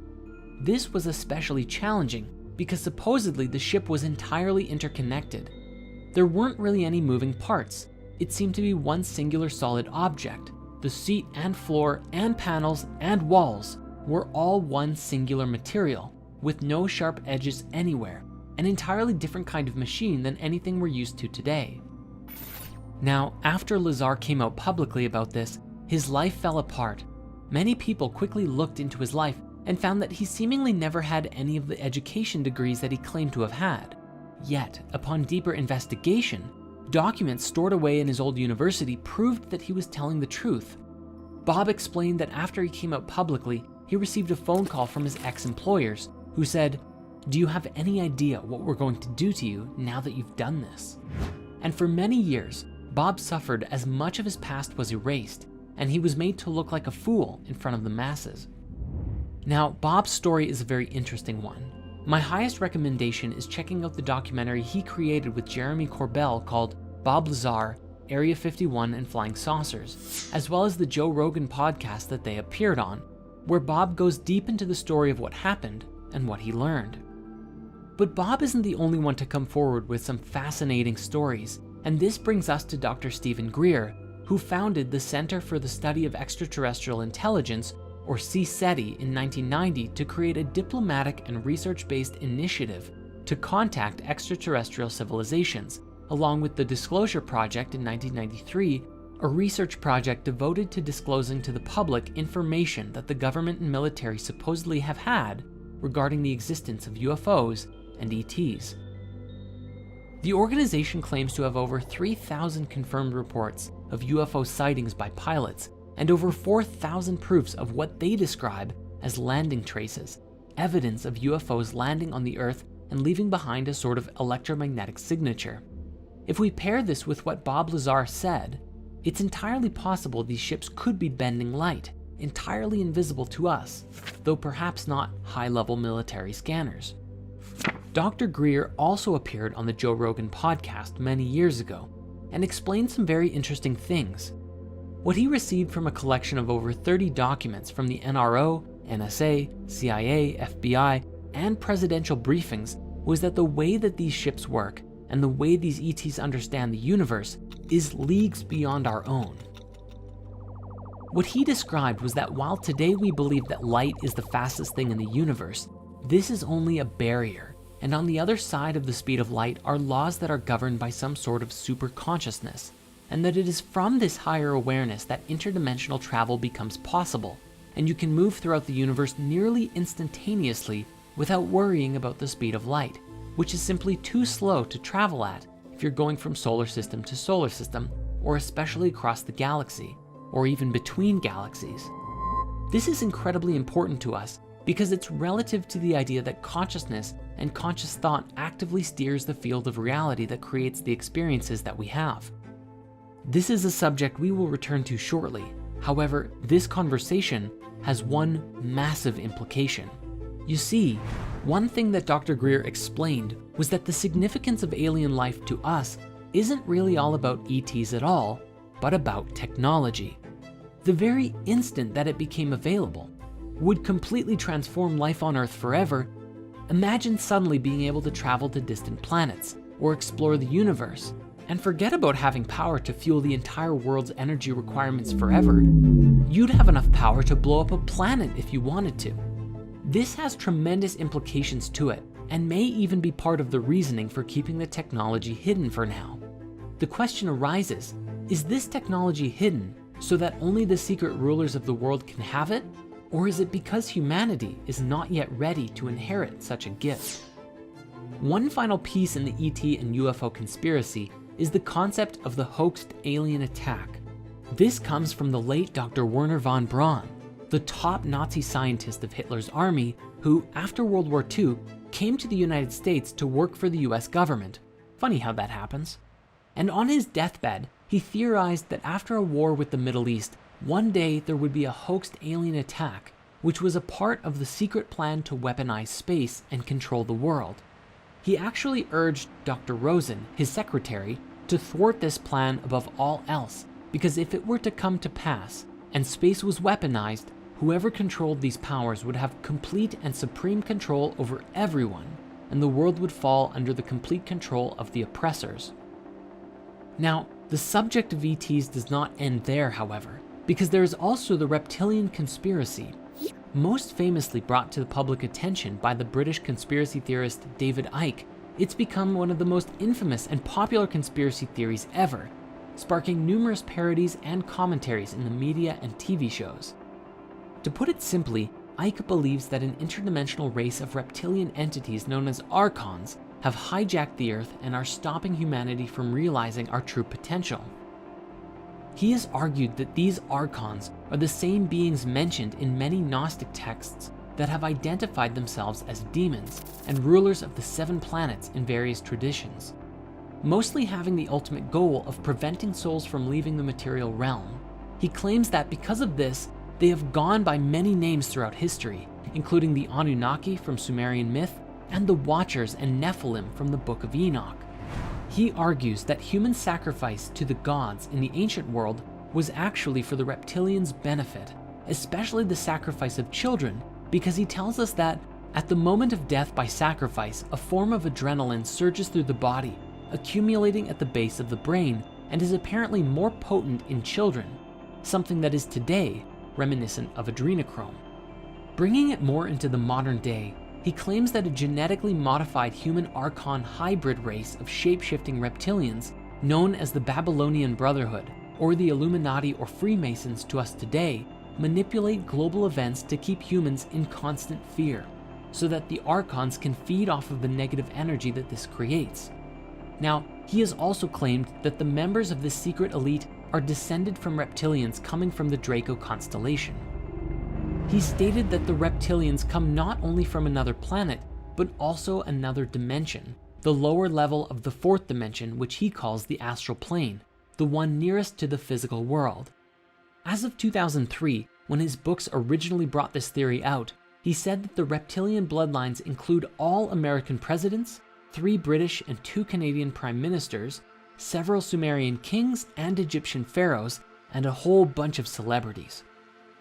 This was especially challenging because supposedly the ship was entirely interconnected. There weren't really any moving parts. It seemed to be one singular solid object. The seat and floor and panels and walls were all one singular material, with no sharp edges anywhere, an entirely different kind of machine than anything we're used to today. Now, after Lazar came out publicly about this, his life fell apart. Many people quickly looked into his life and found that he seemingly never had any of the education degrees that he claimed to have had. Yet, upon deeper investigation, documents stored away in his old university proved that he was telling the truth. Bob explained that after he came out publicly, he received a phone call from his ex-employers who said, "Do you have any idea what we're going to do to you now that you've done this?" And for many years, Bob suffered as much of his past was erased, and he was made to look like a fool in front of the masses. Now, Bob's story is a very interesting one. My highest recommendation is checking out the documentary he created with Jeremy Corbell called Bob Lazar, Area 51 and Flying Saucers, as well as the Joe Rogan podcast that they appeared on, where Bob goes deep into the story of what happened and what he learned. But Bob isn't the only one to come forward with some fascinating stories, and this brings us to Dr. Stephen Greer, who founded the Center for the Study of Extraterrestrial Intelligence, or CSETI, in 1990 to create a diplomatic and research-based initiative to contact extraterrestrial civilizations, along with the Disclosure Project in 1993, a research project devoted to disclosing to the public information that the government and military supposedly have had regarding the existence of UFOs and ETs. The organization claims to have over 3,000 confirmed reports of UFO sightings by pilots and over 4,000 proofs of what they describe as landing traces, evidence of UFOs landing on the Earth and leaving behind a sort of electromagnetic signature. If we pair this with what Bob Lazar said, it's entirely possible these ships could be bending light, entirely invisible to us, though perhaps not high-level military scanners. Dr. Greer also appeared on the Joe Rogan podcast many years ago and explained some very interesting things. What he received from a collection of over 30 documents from the NRO, NSA, CIA, FBI, and presidential briefings was that the way that these ships work and the way these ETs understand the universe is leagues beyond our own. What he described was that while today we believe that light is the fastest thing in the universe, this is only a barrier, and on the other side of the speed of light are laws that are governed by some sort of super consciousness, and that it is from this higher awareness that interdimensional travel becomes possible, and you can move throughout the universe nearly instantaneously without worrying about the speed of light, which is simply too slow to travel at if you're going from solar system to solar system, or especially across the galaxy, or even between galaxies. This is incredibly important to us because it's relative to the idea that consciousness and conscious thought actively steers the field of reality that creates the experiences that we have. This is a subject we will return to shortly. However, this conversation has one massive implication. You see, one thing that Dr. Greer explained was that the significance of alien life to us isn't really all about ETs at all, but about technology. The very instant that it became available would completely transform life on Earth forever. Imagine suddenly being able to travel to distant planets or explore the universe, and forget about having power to fuel the entire world's energy requirements forever. You'd have enough power to blow up a planet if you wanted to. This has tremendous implications to it, and may even be part of the reasoning for keeping the technology hidden for now. The question arises, is this technology hidden so that only the secret rulers of the world can have it? Or is it because humanity is not yet ready to inherit such a gift? One final piece in the ET and UFO conspiracy is the concept of the hoaxed alien attack. This comes from the late Dr. Wernher von Braun, the top Nazi scientist of Hitler's army, who, after World War II, came to the United States to work for the US government. Funny how that happens. And on his deathbed, he theorized that after a war with the Middle East, one day there would be a hoaxed alien attack, which was a part of the secret plan to weaponize space and control the world. He actually urged Dr. Rosen, his secretary, to thwart this plan above all else, because if it were to come to pass, and space was weaponized, whoever controlled these powers would have complete and supreme control over everyone, and the world would fall under the complete control of the oppressors. Now, the subject of ETs does not end there, however, because there is also the reptilian conspiracy, most famously brought to the public attention by the British conspiracy theorist David Icke. It's become one of the most infamous and popular conspiracy theories ever, sparking numerous parodies and commentaries in the media and TV shows. To put it simply, Ike believes that an interdimensional race of reptilian entities known as Archons have hijacked the Earth and are stopping humanity from realizing our true potential. He has argued that these Archons are the same beings mentioned in many Gnostic texts that have identified themselves as demons and rulers of the 7 planets in various traditions, mostly having the ultimate goal of preventing souls from leaving the material realm. He claims that because of this, they have gone by many names throughout history, including the Anunnaki from Sumerian myth and the Watchers and Nephilim from the Book of Enoch. He argues that human sacrifice to the gods in the ancient world was actually for the reptilians' benefit, especially the sacrifice of children, because he tells us that at the moment of death by sacrifice, a form of adrenaline surges through the body, accumulating at the base of the brain, and is apparently more potent in children, something that is today reminiscent of adrenochrome. Bringing it more into the modern day, he claims that a genetically modified human Archon hybrid race of shape-shifting reptilians, known as the Babylonian Brotherhood, or the Illuminati or Freemasons to us today, manipulate global events to keep humans in constant fear, so that the Archons can feed off of the negative energy that this creates. Now, he has also claimed that the members of this secret elite are descended from reptilians coming from the Draco constellation. He stated that the reptilians come not only from another planet, but also another dimension, the lower level of the 4th dimension, which he calls the astral plane, the one nearest to the physical world. As of 2003, when his books originally brought this theory out, he said that the reptilian bloodlines include all American presidents, 3 British and 2 Canadian prime ministers, several Sumerian kings and Egyptian pharaohs, and a whole bunch of celebrities.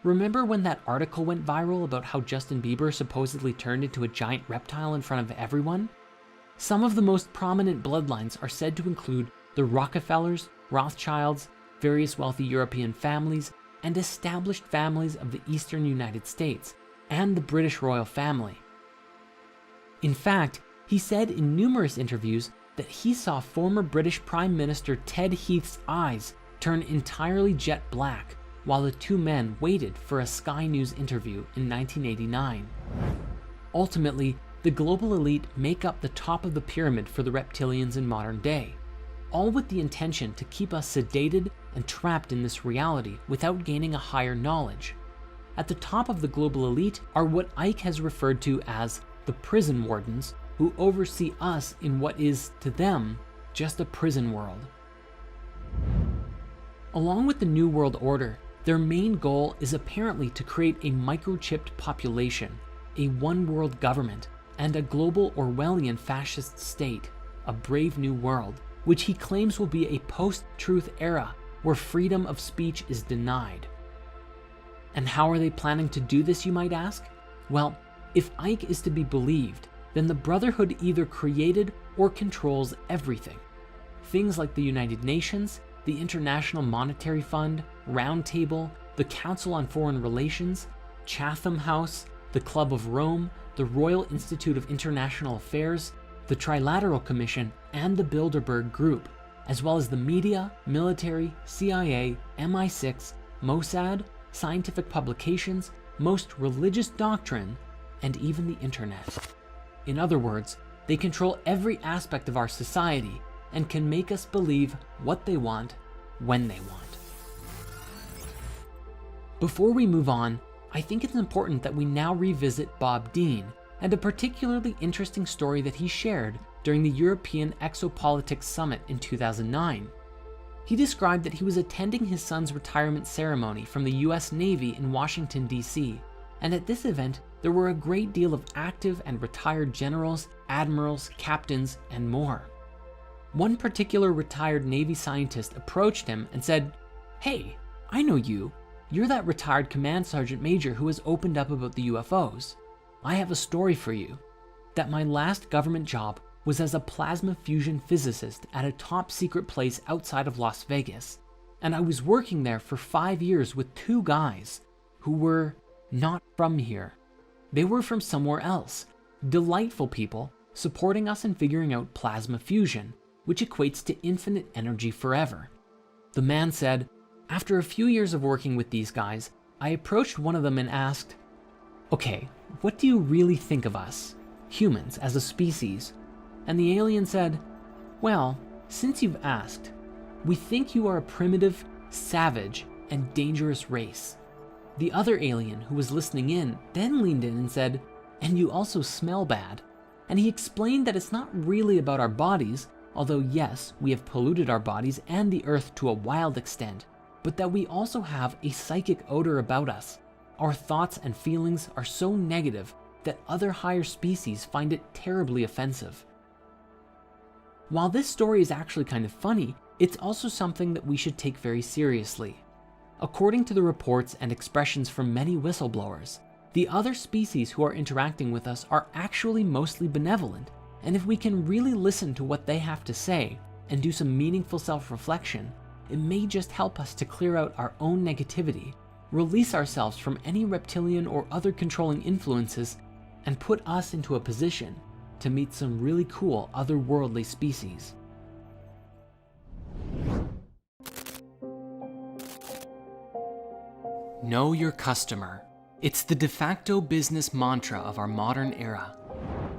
Remember when that article went viral about how Justin Bieber supposedly turned into a giant reptile in front of everyone? Some of the most prominent bloodlines are said to include the Rockefellers, Rothschilds, various wealthy European families, and established families of the eastern United States, and the British royal family. In fact, he said in numerous interviews that he saw former British Prime Minister Ted Heath's eyes turn entirely jet black while the 2 men waited for a Sky News interview in 1989. Ultimately, the global elite make up the top of the pyramid for the reptilians in modern day, all with the intention to keep us sedated and trapped in this reality without gaining a higher knowledge. At the top of the global elite are what Ike has referred to as the prison wardens, who oversee us in what is, to them, just a prison world. Along with the New World Order, their main goal is apparently to create a microchipped population, a one-world government, and a global Orwellian fascist state, a brave new world, which he claims will be a post-truth era where freedom of speech is denied. And how are they planning to do this, you might ask? Well, if Ike is to be believed, then the Brotherhood either created or controls everything. Things like the United Nations, the International Monetary Fund, Round Table, the Council on Foreign Relations, Chatham House, the Club of Rome, the Royal Institute of International Affairs, the Trilateral Commission, and the Bilderberg Group, as well as the media, military, CIA, MI6, Mossad, scientific publications, most religious doctrine, and even the internet. In other words, they control every aspect of our society and can make us believe what they want, when they want. Before we move on, I think it's important that we now revisit Bob Dean and a particularly interesting story that he shared during the European Exopolitics Summit in 2009. He described that he was attending his son's retirement ceremony from the US Navy in Washington, D.C., and at this event, there were a great deal of active and retired generals, admirals, captains, and more. One particular retired Navy scientist approached him and said, "Hey, I know you. You're that retired command sergeant major who has opened up about the UFOs. I have a story for you, that my last government job was as a plasma fusion physicist at a top secret place outside of Las Vegas, and I was working there for 5 years with 2 guys who were not from here. They were from somewhere else, delightful people supporting us in figuring out plasma fusion, which equates to infinite energy forever." The man said, "After a few years of working with these guys, I approached one of them and asked, okay, what do you really think of us, humans, as a species? And the alien said, well, since you've asked, we think you are a primitive, savage, and dangerous race. The other alien who was listening in then leaned in and said, and you also smell bad. And he explained that it's not really about our bodies, although yes, we have polluted our bodies and the earth to a wild extent, but that we also have a psychic odor about us. Our thoughts and feelings are so negative that other higher species find it terribly offensive. While this story is actually kind of funny, it's also something that we should take very seriously. According to the reports and expressions from many whistleblowers, the other species who are interacting with us are actually mostly benevolent, and if we can really listen to what they have to say and do some meaningful self-reflection, it may just help us to clear out our own negativity, release ourselves from any reptilian or other controlling influences, and put us into a position to meet some really cool otherworldly species. Know your customer. It's the de facto business mantra of our modern era.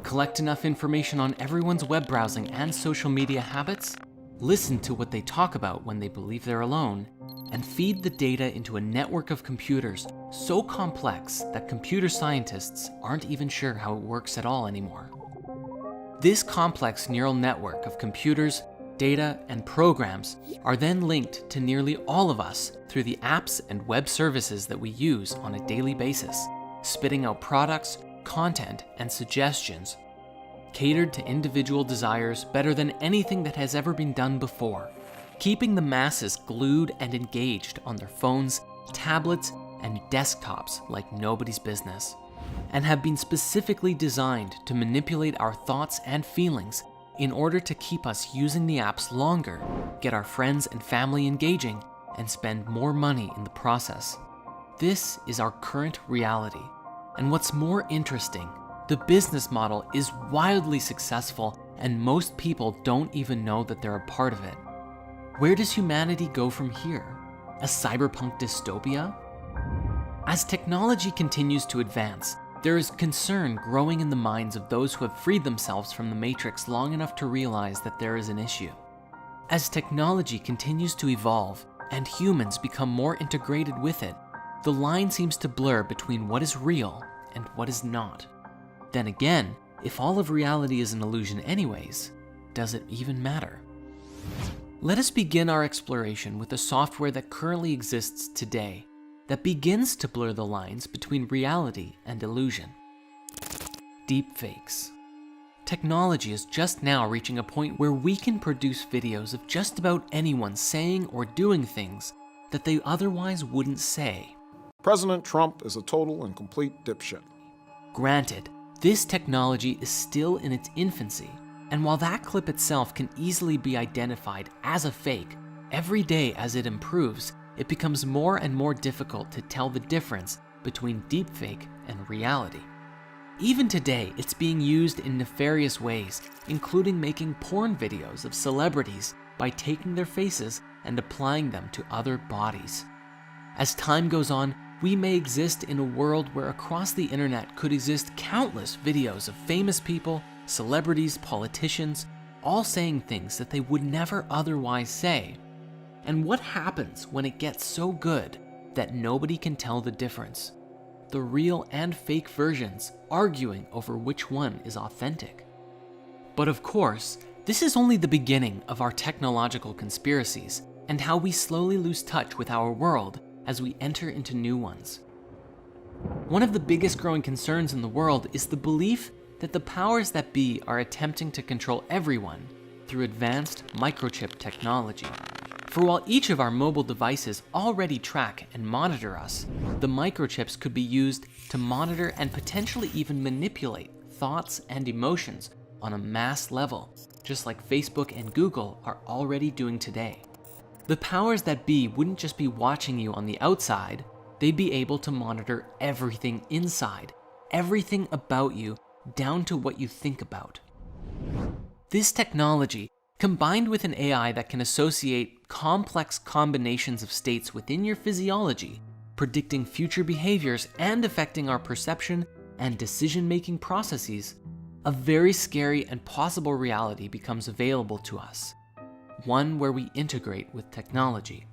Collect enough information on everyone's web browsing and social media habits, listen to what they talk about when they believe they're alone, and feed the data into a network of computers so complex that computer scientists aren't even sure how it works at all anymore. This complex neural network of computers, data, and programs are then linked to nearly all of us through the apps and web services that we use on a daily basis, spitting out products, content, and suggestions catered to individual desires better than anything that has ever been done before, keeping the masses glued and engaged on their phones, tablets, and desktops like nobody's business, and have been specifically designed to manipulate our thoughts and feelings in order to keep us using the apps longer, get our friends and family engaging, and spend more money in the process. This is our current reality. And what's more interesting, the business model is wildly successful and most people don't even know that they're a part of it. Where does humanity go from here? A cyberpunk dystopia? As technology continues to advance, there is concern growing in the minds of those who have freed themselves from the Matrix long enough to realize that there is an issue. As technology continues to evolve and humans become more integrated with it, the line seems to blur between what is real and what is not. Then again, if all of reality is an illusion anyways, does it even matter? Let us begin our exploration with the software that currently exists today that begins to blur the lines between reality and illusion. Deepfakes. Technology is just now reaching a point where we can produce videos of just about anyone saying or doing things that they otherwise wouldn't say. President Trump is a total and complete dipshit. Granted, this technology is still in its infancy, and while that clip itself can easily be identified as a fake, every day as it improves, it becomes more and more difficult to tell the difference between deepfake and reality. Even today, it's being used in nefarious ways, including making porn videos of celebrities by taking their faces and applying them to other bodies. As time goes on, we may exist in a world where across the internet could exist countless videos of famous people, celebrities, politicians, all saying things that they would never otherwise say. And what happens when it gets so good that nobody can tell the difference? The real and fake versions arguing over which one is authentic. But of course, this is only the beginning of our technological conspiracies and how we slowly lose touch with our world as we enter into new ones. One of the biggest growing concerns in the world is the belief that the powers that be are attempting to control everyone through advanced microchip technology. For while each of our mobile devices already track and monitor us, the microchips could be used to monitor and potentially even manipulate thoughts and emotions on a mass level, just like Facebook and Google are already doing today. The powers that be wouldn't just be watching you on the outside, they'd be able to monitor everything inside, everything about you, down to what you think about. This technology, combined with an AI that can associate complex combinations of states within your physiology, predicting future behaviors and affecting our perception and decision-making processes, a very scary and possible reality becomes available to us, one where we integrate with technology.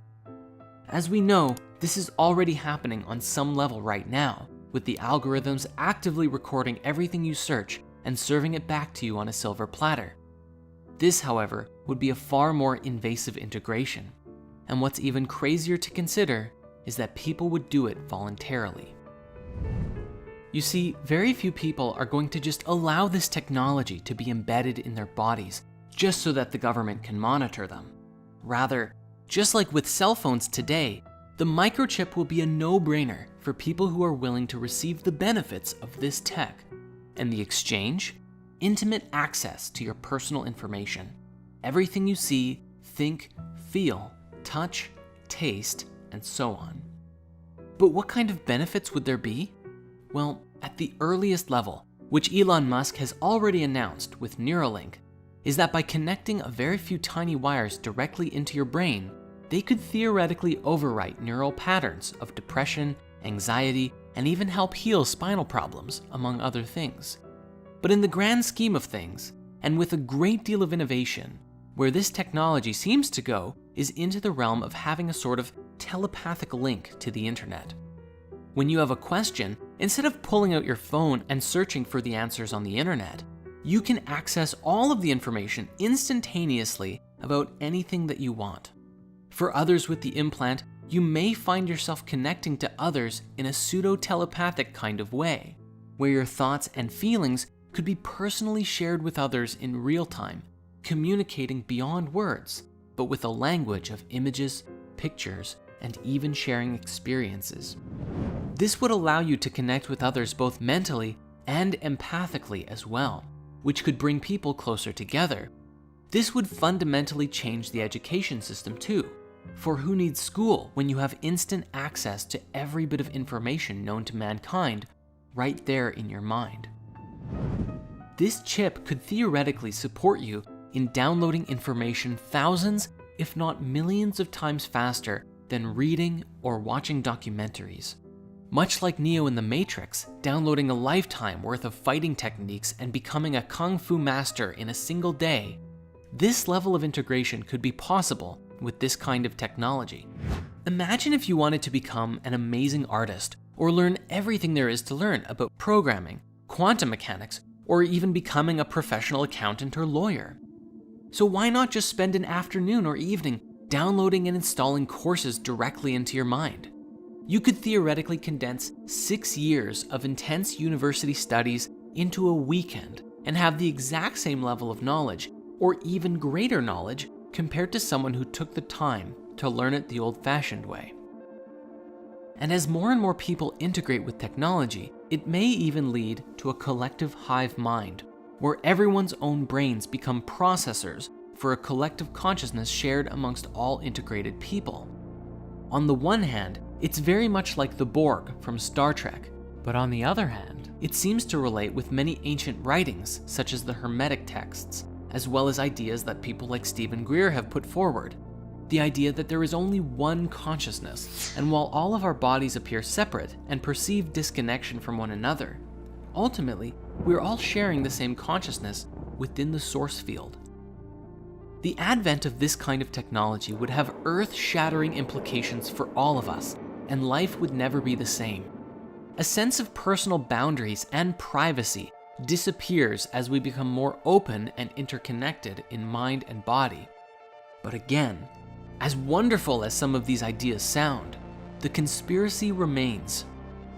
As we know, this is already happening on some level right now, with the algorithms actively recording everything you search and serving it back to you on a silver platter. This, however, would be a far more invasive integration, and what's even crazier to consider is that people would do it voluntarily. You see, very few people are going to just allow this technology to be embedded in their bodies just so that the government can monitor them. Rather, just like with cell phones today, the microchip will be a no-brainer for people who are willing to receive the benefits of this tech. And the exchange? Intimate access to your personal information. Everything you see, think, feel, touch, taste, and so on. But what kind of benefits would there be? Well, at the earliest level, which Elon Musk has already announced with Neuralink, is that by connecting a very few tiny wires directly into your brain, they could theoretically overwrite neural patterns of depression, anxiety, and even help heal spinal problems, among other things. But in the grand scheme of things, and with a great deal of innovation, where this technology seems to go is into the realm of having a sort of telepathic link to the internet. When you have a question, instead of pulling out your phone and searching for the answers on the internet, you can access all of the information instantaneously about anything that you want. For others with the implant, you may find yourself connecting to others in a pseudo-telepathic kind of way, where your thoughts and feelings could be personally shared with others in real time, communicating beyond words, but with a language of images, pictures, and even sharing experiences. This would allow you to connect with others both mentally and empathically as well, which could bring people closer together. This would fundamentally change the education system too, for who needs school when you have instant access to every bit of information known to mankind right there in your mind? This chip could theoretically support you in downloading information thousands, if not millions of times faster than reading or watching documentaries. Much like Neo in the Matrix, downloading a lifetime worth of fighting techniques and becoming a kung fu master in a single day, this level of integration could be possible with this kind of technology. Imagine if you wanted to become an amazing artist or learn everything there is to learn about programming, quantum mechanics, or even becoming a professional accountant or lawyer. So why not just spend an afternoon or evening downloading and installing courses directly into your mind? You could theoretically condense 6 years of intense university studies into a weekend and have the exact same level of knowledge, or even greater knowledge, compared to someone who took the time to learn it the old-fashioned way. And as more and more people integrate with technology, it may even lead to a collective hive mind, where everyone's own brains become processors for a collective consciousness shared amongst all integrated people. On the one hand, it's very much like the Borg from Star Trek, but on the other hand, it seems to relate with many ancient writings, such as the Hermetic texts, as well as ideas that people like Stephen Greer have put forward. The idea that there is only one consciousness, and while all of our bodies appear separate and perceive disconnection from one another, ultimately, we're all sharing the same consciousness within the source field. The advent of this kind of technology would have earth-shattering implications for all of us, and life would never be the same. A sense of personal boundaries and privacy disappears as we become more open and interconnected in mind and body. But again, as wonderful as some of these ideas sound, the conspiracy remains.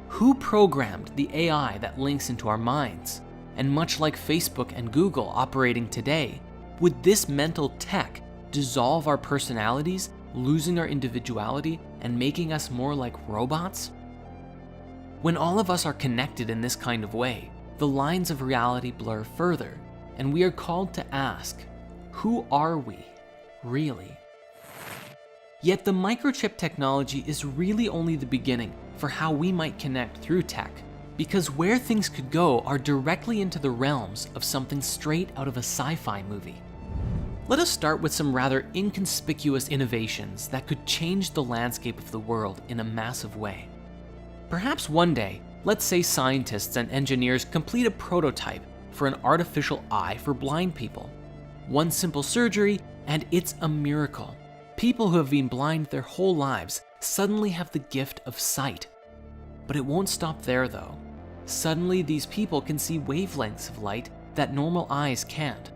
Who programmed the AI that links into our minds? And much like Facebook and Google operating today, would this mental tech dissolve our personalities, losing our individuality and making us more like robots? When all of us are connected in this kind of way, the lines of reality blur further, and we are called to ask, who are we, really? Yet the microchip technology is really only the beginning for how we might connect through tech, because where things could go are directly into the realms of something straight out of a sci-fi movie. Let us start with some rather inconspicuous innovations that could change the landscape of the world in a massive way. Perhaps one day, let's say scientists and engineers complete a prototype for an artificial eye for blind people. One simple surgery, and it's a miracle. People who have been blind their whole lives suddenly have the gift of sight. But it won't stop there though. Suddenly these people can see wavelengths of light that normal eyes can't,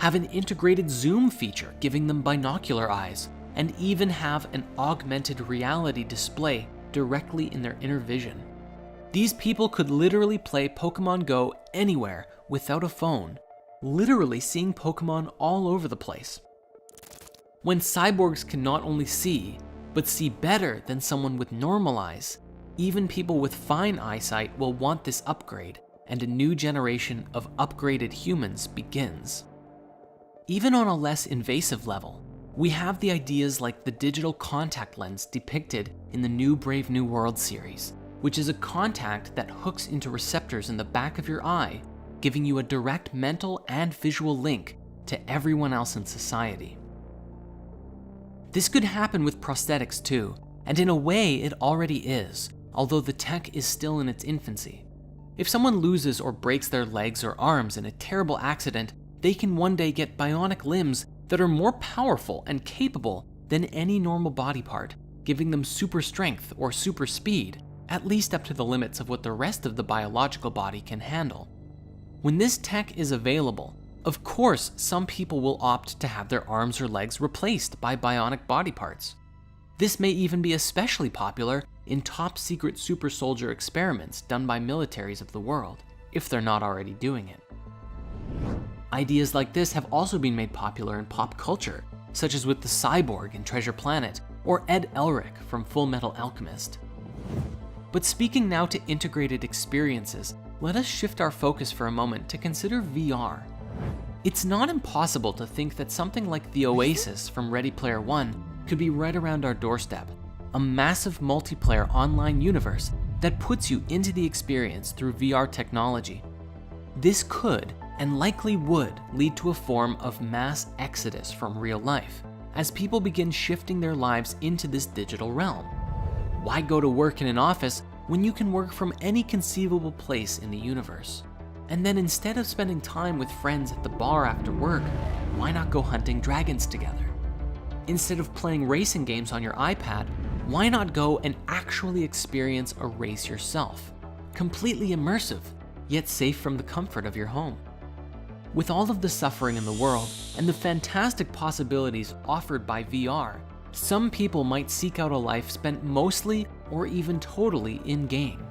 have an integrated zoom feature giving them binocular eyes, and even have an augmented reality display directly in their inner vision. These people could literally play Pokemon Go anywhere without a phone, literally seeing Pokemon all over the place. When cyborgs can not only see, but see better than someone with normal eyes, even people with fine eyesight will want this upgrade, and a new generation of upgraded humans begins. Even on a less invasive level, we have the ideas like the digital contact lens depicted in the new Brave New World series, which is a contact that hooks into receptors in the back of your eye, giving you a direct mental and visual link to everyone else in society. This could happen with prosthetics too, and in a way it already is, although the tech is still in its infancy. If someone loses or breaks their legs or arms in a terrible accident, they can one day get bionic limbs that are more powerful and capable than any normal body part, giving them super strength or super speed, at least up to the limits of what the rest of the biological body can handle. When this tech is available, of course some people will opt to have their arms or legs replaced by bionic body parts. This may even be especially popular in top secret super soldier experiments done by militaries of the world, if they're not already doing it. Ideas like this have also been made popular in pop culture, such as with the cyborg in Treasure Planet or Ed Elric from Full Metal Alchemist. But speaking now to integrated experiences, let us shift our focus for a moment to consider VR. It's not impossible to think that something like the Oasis from Ready Player One could be right around our doorstep, a massive multiplayer online universe that puts you into the experience through VR technology. This could, and likely would, lead to a form of mass exodus from real life, as people begin shifting their lives into this digital realm. Why go to work in an office when you can work from any conceivable place in the universe? And then instead of spending time with friends at the bar after work, why not go hunting dragons together? Instead of playing racing games on your iPad, why not go and actually experience a race yourself? Completely immersive, yet safe from the comfort of your home. With all of the suffering in the world and the fantastic possibilities offered by VR, some people might seek out a life spent mostly or even totally in-game.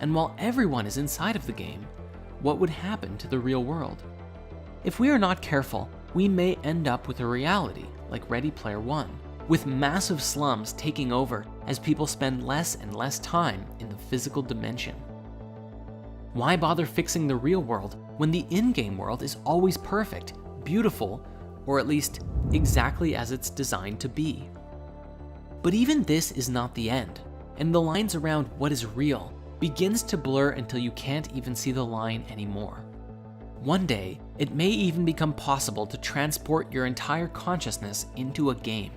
And while everyone is inside of the game, what would happen to the real world? If we are not careful, we may end up with a reality like Ready Player One, with massive slums taking over as people spend less and less time in the physical dimension. Why bother fixing the real world when the in-game world is always perfect, beautiful, or at least exactly as it's designed to be? But even this is not the end, and the lines around what is real begins to blur until you can't even see the line anymore. One day, it may even become possible to transport your entire consciousness into a game.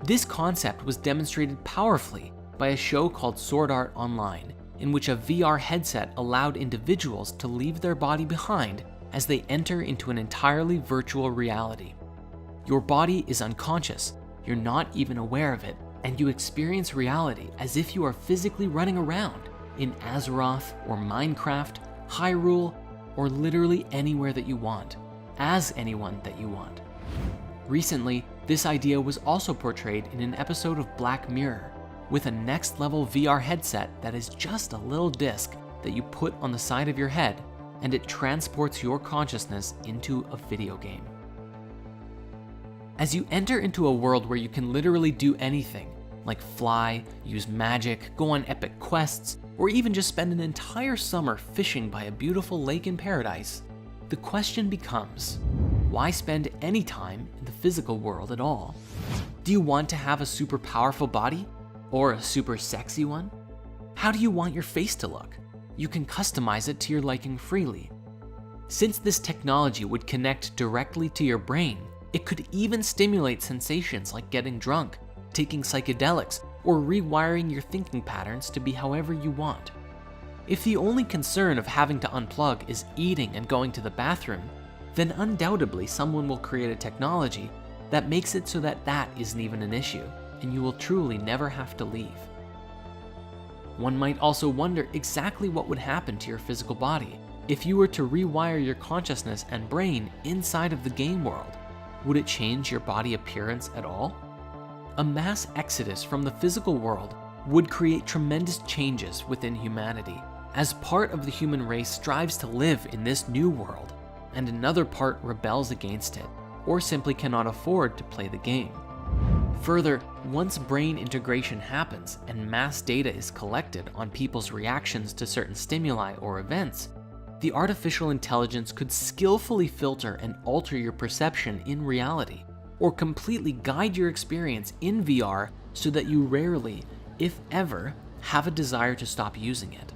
This concept was demonstrated powerfully by a show called Sword Art Online, in which a VR headset allowed individuals to leave their body behind as they enter into an entirely virtual reality. Your body is unconscious, you're not even aware of it, and you experience reality as if you are physically running around in Azeroth or Minecraft, Hyrule, or literally anywhere that you want, as anyone that you want. Recently, this idea was also portrayed in an episode of Black Mirror, with a next-level VR headset that is just a little disc that you put on the side of your head, and it transports your consciousness into a video game. As you enter into a world where you can literally do anything, like fly, use magic, go on epic quests, or even just spend an entire summer fishing by a beautiful lake in paradise, the question becomes, why spend any time in the physical world at all? Do you want to have a super powerful body? Or a super sexy one? How do you want your face to look? You can customize it to your liking freely. Since this technology would connect directly to your brain, it could even stimulate sensations like getting drunk, taking psychedelics, or rewiring your thinking patterns to be however you want. If the only concern of having to unplug is eating and going to the bathroom, then undoubtedly someone will create a technology that makes it so that that isn't even an issue, and you will truly never have to leave. One might also wonder exactly what would happen to your physical body if you were to rewire your consciousness and brain inside of the game world. Would it change your body appearance at all? A mass exodus from the physical world would create tremendous changes within humanity, as part of the human race strives to live in this new world, and another part rebels against it, or simply cannot afford to play the game. Further, once brain integration happens and mass data is collected on people's reactions to certain stimuli or events, the artificial intelligence could skillfully filter and alter your perception in reality, or completely guide your experience in VR so that you rarely, if ever, have a desire to stop using it.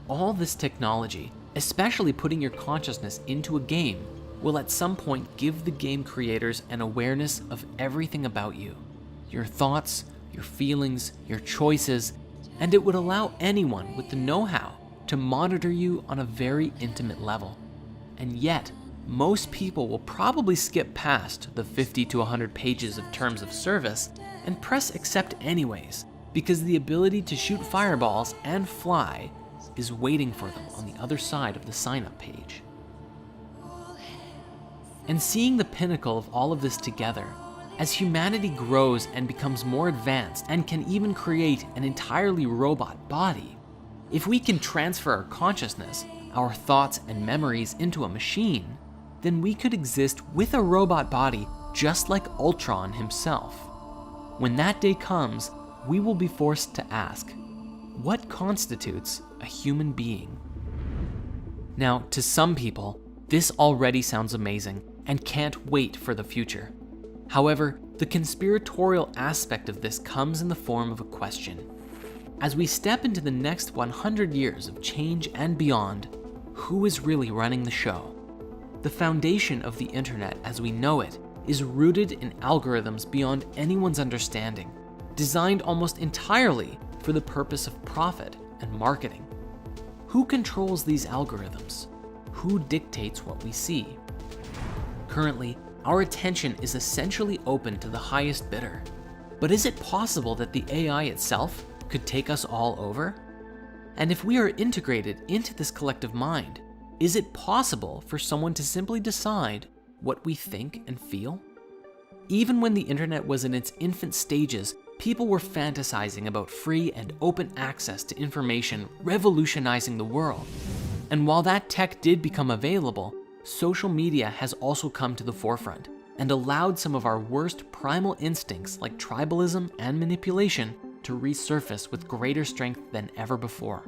All this technology, especially putting your consciousness into a game, will at some point give the game creators an awareness of everything about you, your thoughts, your feelings, your choices, and it would allow anyone with the know-how to monitor you on a very intimate level. And yet, most people will probably skip past the 50 to 100 pages of terms of service and press accept anyways, because the ability to shoot fireballs and fly is waiting for them on the other side of the sign-up page. And seeing the pinnacle of all of this together, as humanity grows and becomes more advanced and can even create an entirely robot body, if we can transfer our consciousness, our thoughts and memories into a machine, then we could exist with a robot body just like Ultron himself. When that day comes, we will be forced to ask, what constitutes a human being? Now, to some people, this already sounds amazing and can't wait for the future. However, the conspiratorial aspect of this comes in the form of a question. As we step into the next 100 years of change and beyond, who is really running the show? The foundation of the internet as we know it is rooted in algorithms beyond anyone's understanding, designed almost entirely for the purpose of profit and marketing. Who controls these algorithms? Who dictates what we see? Currently, our attention is essentially open to the highest bidder. But is it possible that the AI itself could take us all over? And if we are integrated into this collective mind, is it possible for someone to simply decide what we think and feel? Even when the internet was in its infant stages, people were fantasizing about free and open access to information revolutionizing the world. And while that tech did become available, social media has also come to the forefront and allowed some of our worst primal instincts like tribalism and manipulation to resurface with greater strength than ever before.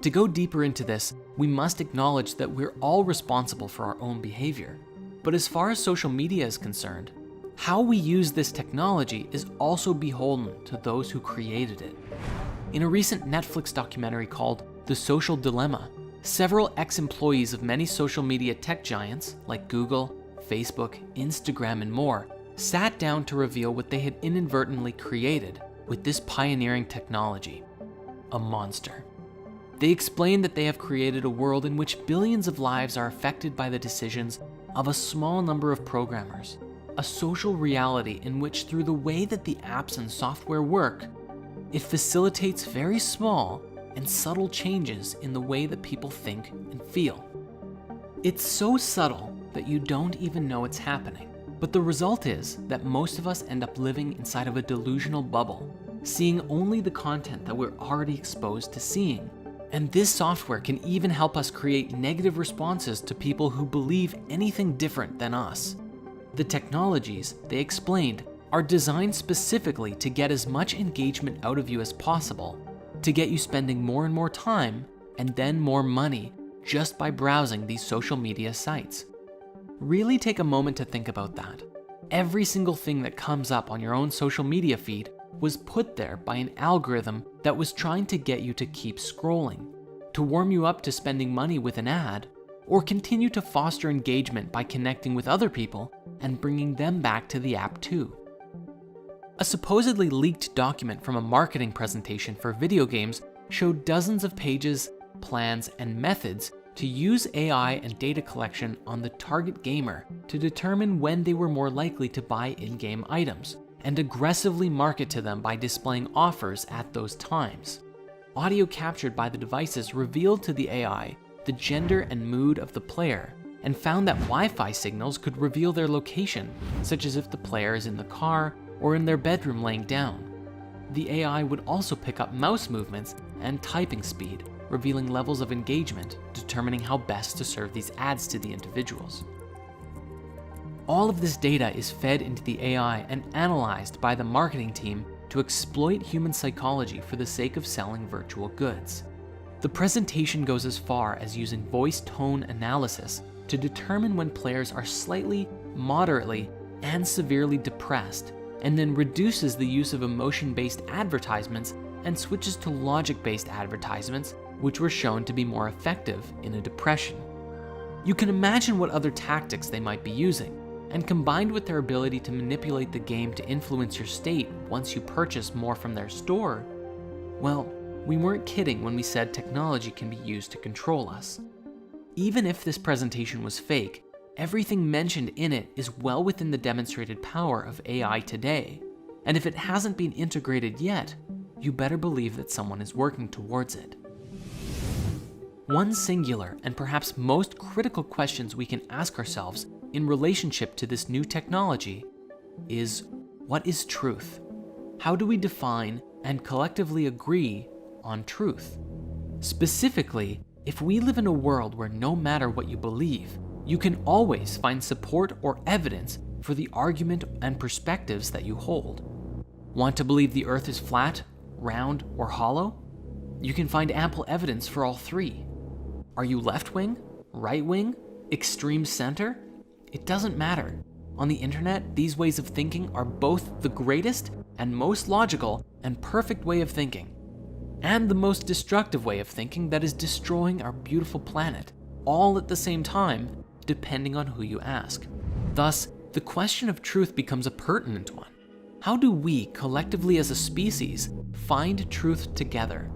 To go deeper into this, we must acknowledge that we're all responsible for our own behavior. But as far as social media is concerned, how we use this technology is also beholden to those who created it. In a recent Netflix documentary called The Social Dilemma, several ex-employees of many social media tech giants like Google, Facebook, Instagram, and more sat down to reveal what they had inadvertently created with this pioneering technology: a monster. They explained that they have created a world in which billions of lives are affected by the decisions of a small number of programmers, a social reality in which, through the way that the apps and software work, it facilitates very small and subtle changes in the way that people think and feel. It's so subtle that you don't even know it's happening, but the result is that most of us end up living inside of a delusional bubble, seeing only the content that we're already exposed to seeing. And this software can even help us create negative responses to people who believe anything different than us. The technologies, they explained, are designed specifically to get as much engagement out of you as possible, to get you spending more and more time and then more money just by browsing these social media sites. Really take a moment to think about that. Every single thing that comes up on your own social media feed was put there by an algorithm that was trying to get you to keep scrolling, to warm you up to spending money with an ad, or continue to foster engagement by connecting with other people and bringing them back to the app too. A supposedly leaked document from a marketing presentation for video games showed dozens of pages, plans, and methods to use AI and data collection on the target gamer to determine when they were more likely to buy in-game items, and aggressively market to them by displaying offers at those times. Audio captured by the devices revealed to the AI the gender and mood of the player, and found that Wi-Fi signals could reveal their location, such as if the player is in the car or in their bedroom laying down. The AI would also pick up mouse movements and typing speed, revealing levels of engagement, determining how best to serve these ads to the individuals. All of this data is fed into the AI and analyzed by the marketing team to exploit human psychology for the sake of selling virtual goods. The presentation goes as far as using voice tone analysis to determine when players are slightly, moderately, and severely depressed, and then reduces the use of emotion-based advertisements and switches to logic-based advertisements, which were shown to be more effective in a depression. You can imagine what other tactics they might be using, and combined with their ability to manipulate the game to influence your state once you purchase more from their store, well, we weren't kidding when we said technology can be used to control us. Even if this presentation was fake, everything mentioned in it is well within the demonstrated power of AI today, and if it hasn't been integrated yet, you better believe that someone is working towards it. One singular and perhaps most critical questions we can ask ourselves in relationship to this new technology is, what is truth? How do we define and collectively agree on truth? Specifically, if we live in a world where no matter what you believe, you can always find support or evidence for the argument and perspectives that you hold. Want to believe the earth is flat, round, or hollow? You can find ample evidence for all three. Are you left-wing, right-wing, extreme center? It doesn't matter. On the internet, these ways of thinking are both the greatest and most logical and perfect way of thinking, and the most destructive way of thinking that is destroying our beautiful planet, all at the same time, depending on who you ask. Thus, the question of truth becomes a pertinent one. How do we, collectively as a species, find truth together?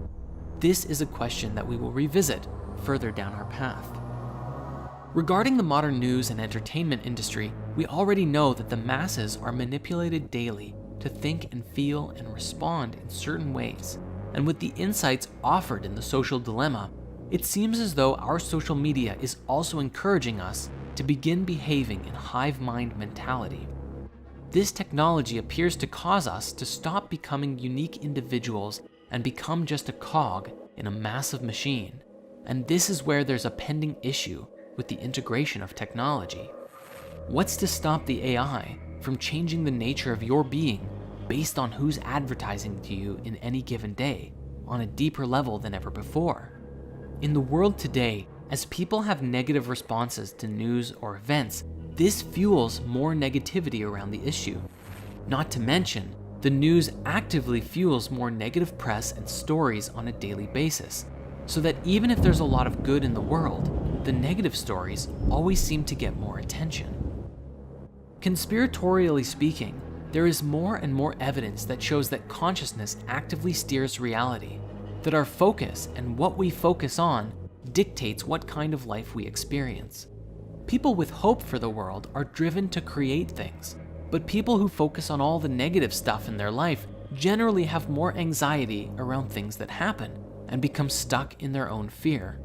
This is a question that we will revisit further down our path. Regarding the modern news and entertainment industry, we already know that the masses are manipulated daily to think and feel and respond in certain ways. And with the insights offered in the social dilemma, it seems as though our social media is also encouraging us to begin behaving in hive mind mentality. This technology appears to cause us to stop becoming unique individuals and become just a cog in a massive machine. And this is where there's a pending issue with the integration of technology. What's to stop the AI from changing the nature of your being based on who's advertising to you in any given day on a deeper level than ever before? In the world today, as people have negative responses to news or events, this fuels more negativity around the issue. Not to mention, the news actively fuels more negative press and stories on a daily basis, so that even if there's a lot of good in the world, the negative stories always seem to get more attention. Conspiratorially speaking, there is more and more evidence that shows that consciousness actively steers reality, that our focus and what we focus on dictates what kind of life we experience. People with hope for the world are driven to create things, but people who focus on all the negative stuff in their life generally have more anxiety around things that happen and become stuck in their own fear.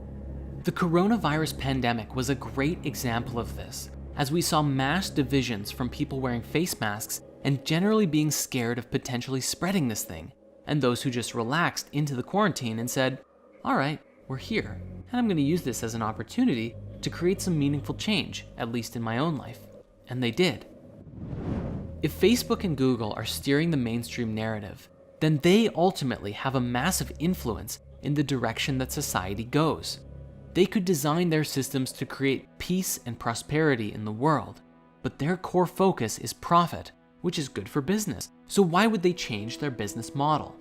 The coronavirus pandemic was a great example of this, as we saw mass divisions from people wearing face masks and generally being scared of potentially spreading this thing, and those who just relaxed into the quarantine and said, all right, we're here, and I'm going to use this as an opportunity to create some meaningful change, at least in my own life. And they did. If Facebook and Google are steering the mainstream narrative, then they ultimately have a massive influence in the direction that society goes. They could design their systems to create peace and prosperity in the world, but their core focus is profit, which is good for business. So why would they change their business model?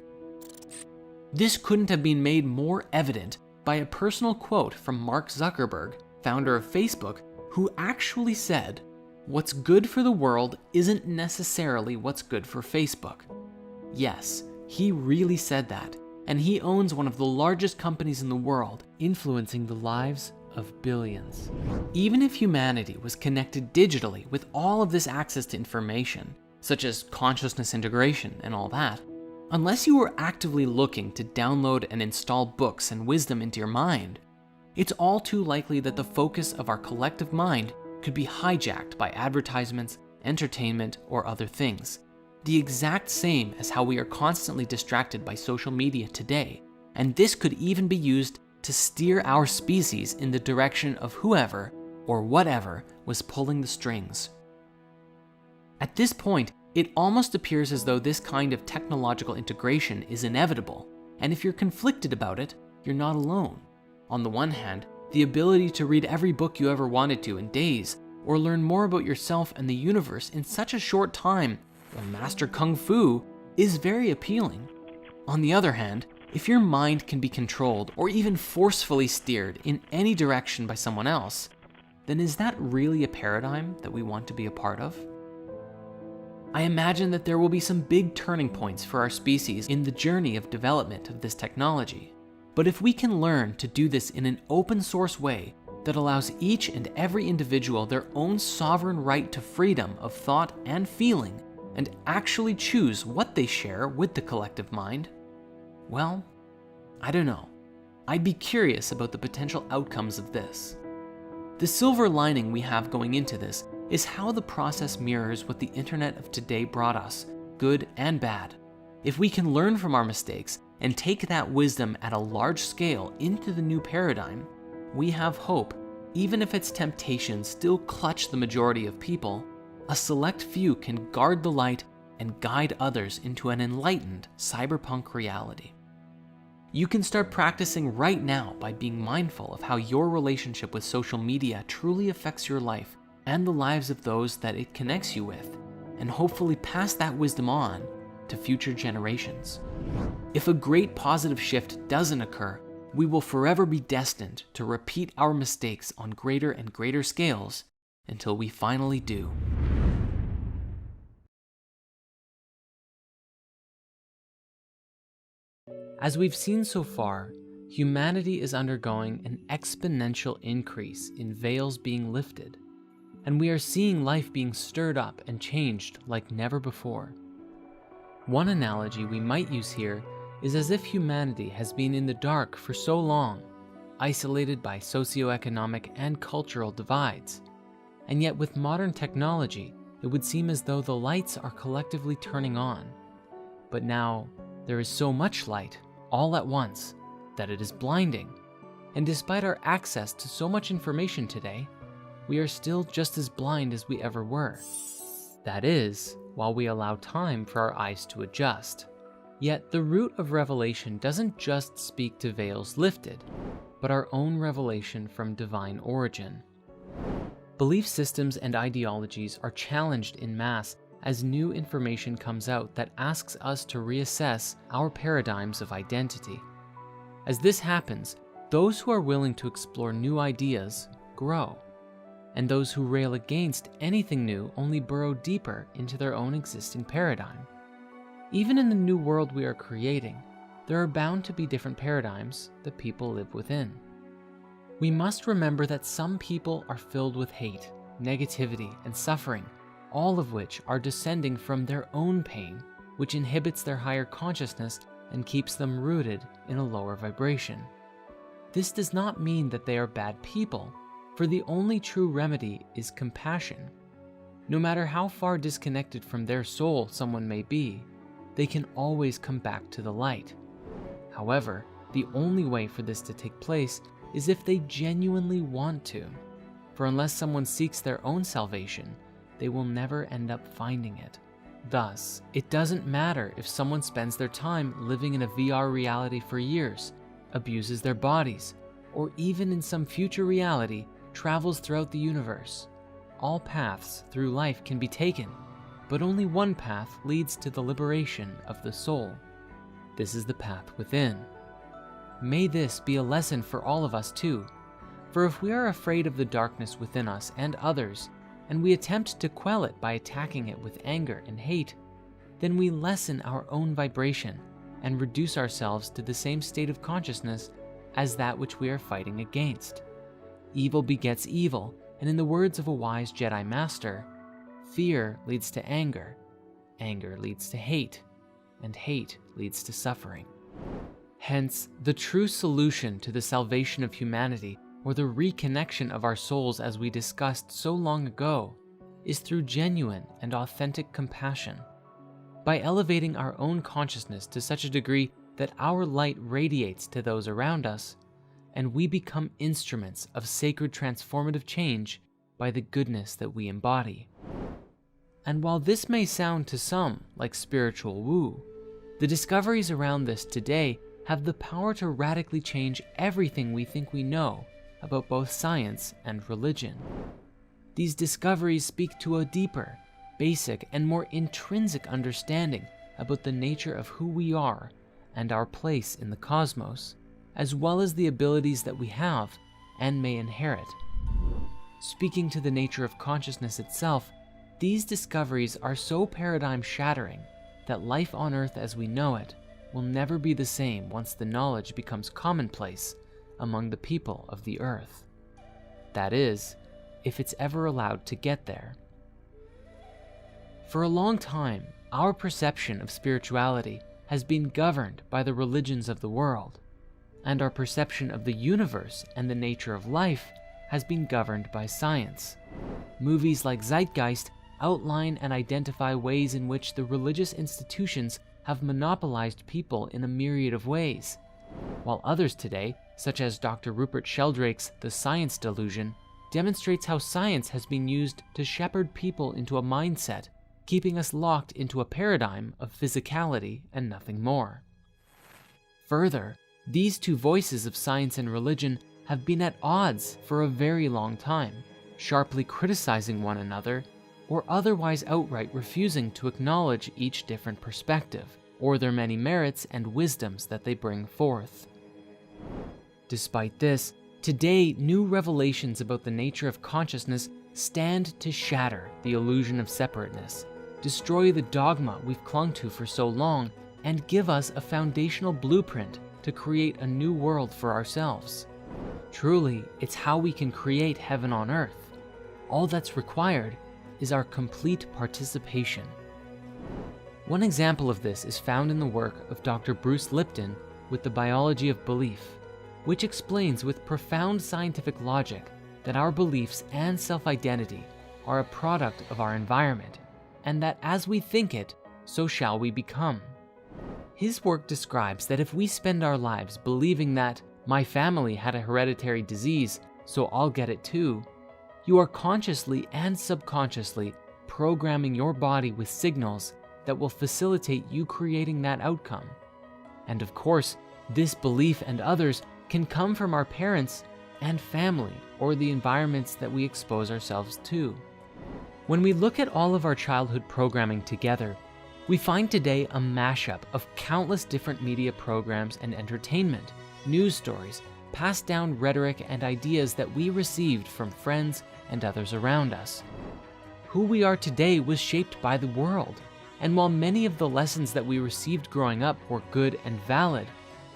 This couldn't have been made more evident by a personal quote from Mark Zuckerberg, founder of Facebook, who actually said, What's good for the world isn't necessarily what's good for Facebook. Yes, he really said that, and he owns one of the largest companies in the world, influencing the lives of billions. Even if humanity was connected digitally with all of this access to information, such as consciousness integration and all that, unless you were actively looking to download and install books and wisdom into your mind, it's all too likely that the focus of our collective mind could be hijacked by advertisements, entertainment, or other things. The exact same as how we are constantly distracted by social media today, and this could even be used to steer our species in the direction of whoever or whatever was pulling the strings. At this point, it almost appears as though this kind of technological integration is inevitable, and if you're conflicted about it, you're not alone. On the one hand, the ability to read every book you ever wanted to in days, or learn more about yourself and the universe in such a short time, or master Kung Fu, is very appealing. On the other hand, if your mind can be controlled or even forcefully steered in any direction by someone else, then is that really a paradigm that we want to be a part of? I imagine that there will be some big turning points for our species in the journey of development of this technology. But if we can learn to do this in an open source way that allows each and every individual their own sovereign right to freedom of thought and feeling, and actually choose what they share with the collective mind, well, I don't know. I'd be curious about the potential outcomes of this. The silver lining we have going into this is how the process mirrors what the internet of today brought us, good and bad. If we can learn from our mistakes and take that wisdom at a large scale into the new paradigm, we have hope. Even if its temptations still clutch the majority of people, a select few can guard the light and guide others into an enlightened cyberpunk reality. You can start practicing right now by being mindful of how your relationship with social media truly affects your life and the lives of those that it connects you with, and hopefully pass that wisdom on to future generations. If a great positive shift doesn't occur, we will forever be destined to repeat our mistakes on greater and greater scales until we finally do. As we've seen so far, humanity is undergoing an exponential increase in veils being lifted, and we are seeing life being stirred up and changed like never before. One analogy we might use here is as if humanity has been in the dark for so long, isolated by socioeconomic and cultural divides, and yet with modern technology, it would seem as though the lights are collectively turning on. But now, there is so much light all at once that it is blinding, and despite our access to so much information today, we are still just as blind as we ever were. That is, while we allow time for our eyes to adjust. Yet the root of revelation doesn't just speak to veils lifted, but our own revelation from divine origin. Belief systems and ideologies are challenged in mass as new information comes out that asks us to reassess our paradigms of identity. As this happens, those who are willing to explore new ideas grow, and those who rail against anything new only burrow deeper into their own existing paradigm. Even in the new world we are creating, there are bound to be different paradigms that people live within. We must remember that some people are filled with hate, negativity, and suffering, all of which are descending from their own pain, which inhibits their higher consciousness and keeps them rooted in a lower vibration. This does not mean that they are bad people, for the only true remedy is compassion. No matter how far disconnected from their soul someone may be, they can always come back to the light. However, the only way for this to take place is if they genuinely want to, for unless someone seeks their own salvation, they will never end up finding it. Thus, it doesn't matter if someone spends their time living in a VR reality for years, abuses their bodies, or even in some future reality travels throughout the universe. All paths through life can be taken, but only one path leads to the liberation of the soul. This is the path within. May this be a lesson for all of us too, for if we are afraid of the darkness within us and others, and we attempt to quell it by attacking it with anger and hate, then we lessen our own vibration and reduce ourselves to the same state of consciousness as that which we are fighting against. Evil begets evil, and in the words of a wise Jedi Master, fear leads to anger, anger leads to hate, and hate leads to suffering. Hence, the true solution to the salvation of humanity, or the reconnection of our souls as we discussed so long ago, is through genuine and authentic compassion. By elevating our own consciousness to such a degree that our light radiates to those around us, and we become instruments of sacred transformative change by the goodness that we embody. And while this may sound to some like spiritual woo, the discoveries around this today have the power to radically change everything we think we know about both science and religion. These discoveries speak to a deeper, basic, and more intrinsic understanding about the nature of who we are and our place in the cosmos, as well as the abilities that we have and may inherit. Speaking to the nature of consciousness itself, these discoveries are so paradigm-shattering that life on Earth as we know it will never be the same once the knowledge becomes commonplace among the people of the Earth. That is, if it's ever allowed to get there. For a long time, our perception of spirituality has been governed by the religions of the world, and our perception of the universe and the nature of life has been governed by science. Movies like Zeitgeist outline and identify ways in which the religious institutions have monopolized people in a myriad of ways, while others today, such as Dr. Rupert Sheldrake's The Science Delusion, demonstrates how science has been used to shepherd people into a mindset, keeping us locked into a paradigm of physicality and nothing more. Further, these two voices of science and religion have been at odds for a very long time, sharply criticizing one another, or otherwise outright refusing to acknowledge each different perspective, or their many merits and wisdoms that they bring forth. Despite this, today new revelations about the nature of consciousness stand to shatter the illusion of separateness, destroy the dogma we've clung to for so long, and give us a foundational blueprint to create a new world for ourselves. Truly, it's how we can create heaven on earth. All that's required is our complete participation. One example of this is found in the work of Dr. Bruce Lipton with The Biology of Belief, which explains with profound scientific logic that our beliefs and self-identity are a product of our environment, and that as we think it, so shall we become. His work describes that if we spend our lives believing that my family had a hereditary disease, so I'll get it too, you are consciously and subconsciously programming your body with signals that will facilitate you creating that outcome. And of course, this belief and others can come from our parents and family or the environments that we expose ourselves to. When we look at all of our childhood programming together, we find today a mashup of countless different media programs and entertainment, news stories, passed down rhetoric and ideas that we received from friends and others around us. Who we are today was shaped by the world, and while many of the lessons that we received growing up were good and valid,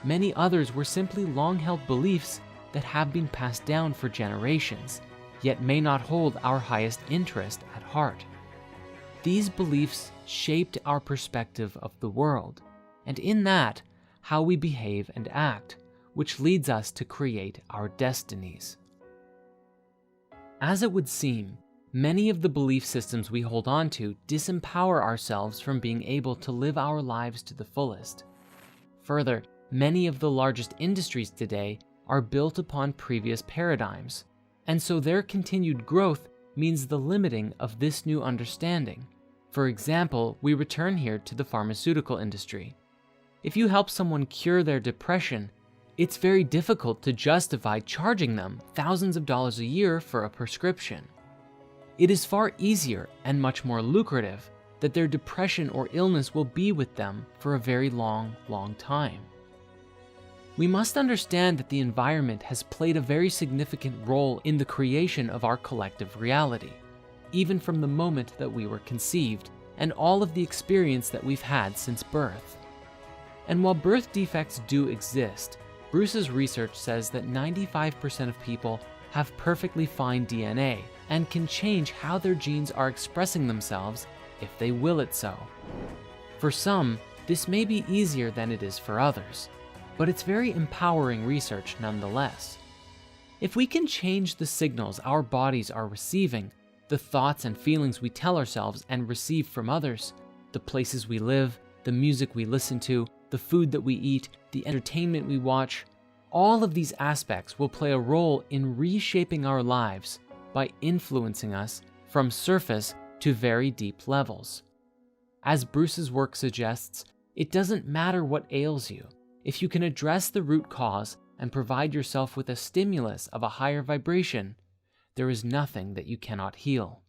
many others were simply long-held beliefs that have been passed down for generations, yet may not hold our highest interest at heart. These beliefs shaped our perspective of the world, and in that, how we behave and act, which leads us to create our destinies. As it would seem, many of the belief systems we hold on to disempower ourselves from being able to live our lives to the fullest. Further, many of the largest industries today are built upon previous paradigms, and so their continued growth means the limiting of this new understanding. For example, we return here to the pharmaceutical industry. If you help someone cure their depression, it's very difficult to justify charging them thousands of dollars a year for a prescription. It is far easier and much more lucrative that their depression or illness will be with them for a very long time. We must understand that the environment has played a very significant role in the creation of our collective reality. even from the moment that we were conceived, and all of the experience that we've had since birth. And while birth defects do exist, Bruce's research says that 95% of people have perfectly fine DNA and can change how their genes are expressing themselves if they will it so. For some, this may be easier than it is for others, but it's very empowering research nonetheless. If we can change the signals our bodies are receiving, the thoughts and feelings we tell ourselves and receive from others, the places we live, the music we listen to, the food that we eat, the entertainment we watch, all of these aspects will play a role in reshaping our lives by influencing us from surface to very deep levels. As Bruce's work suggests, it doesn't matter what ails you. If you can address the root cause and provide yourself with a stimulus of a higher vibration, there is nothing that you cannot heal.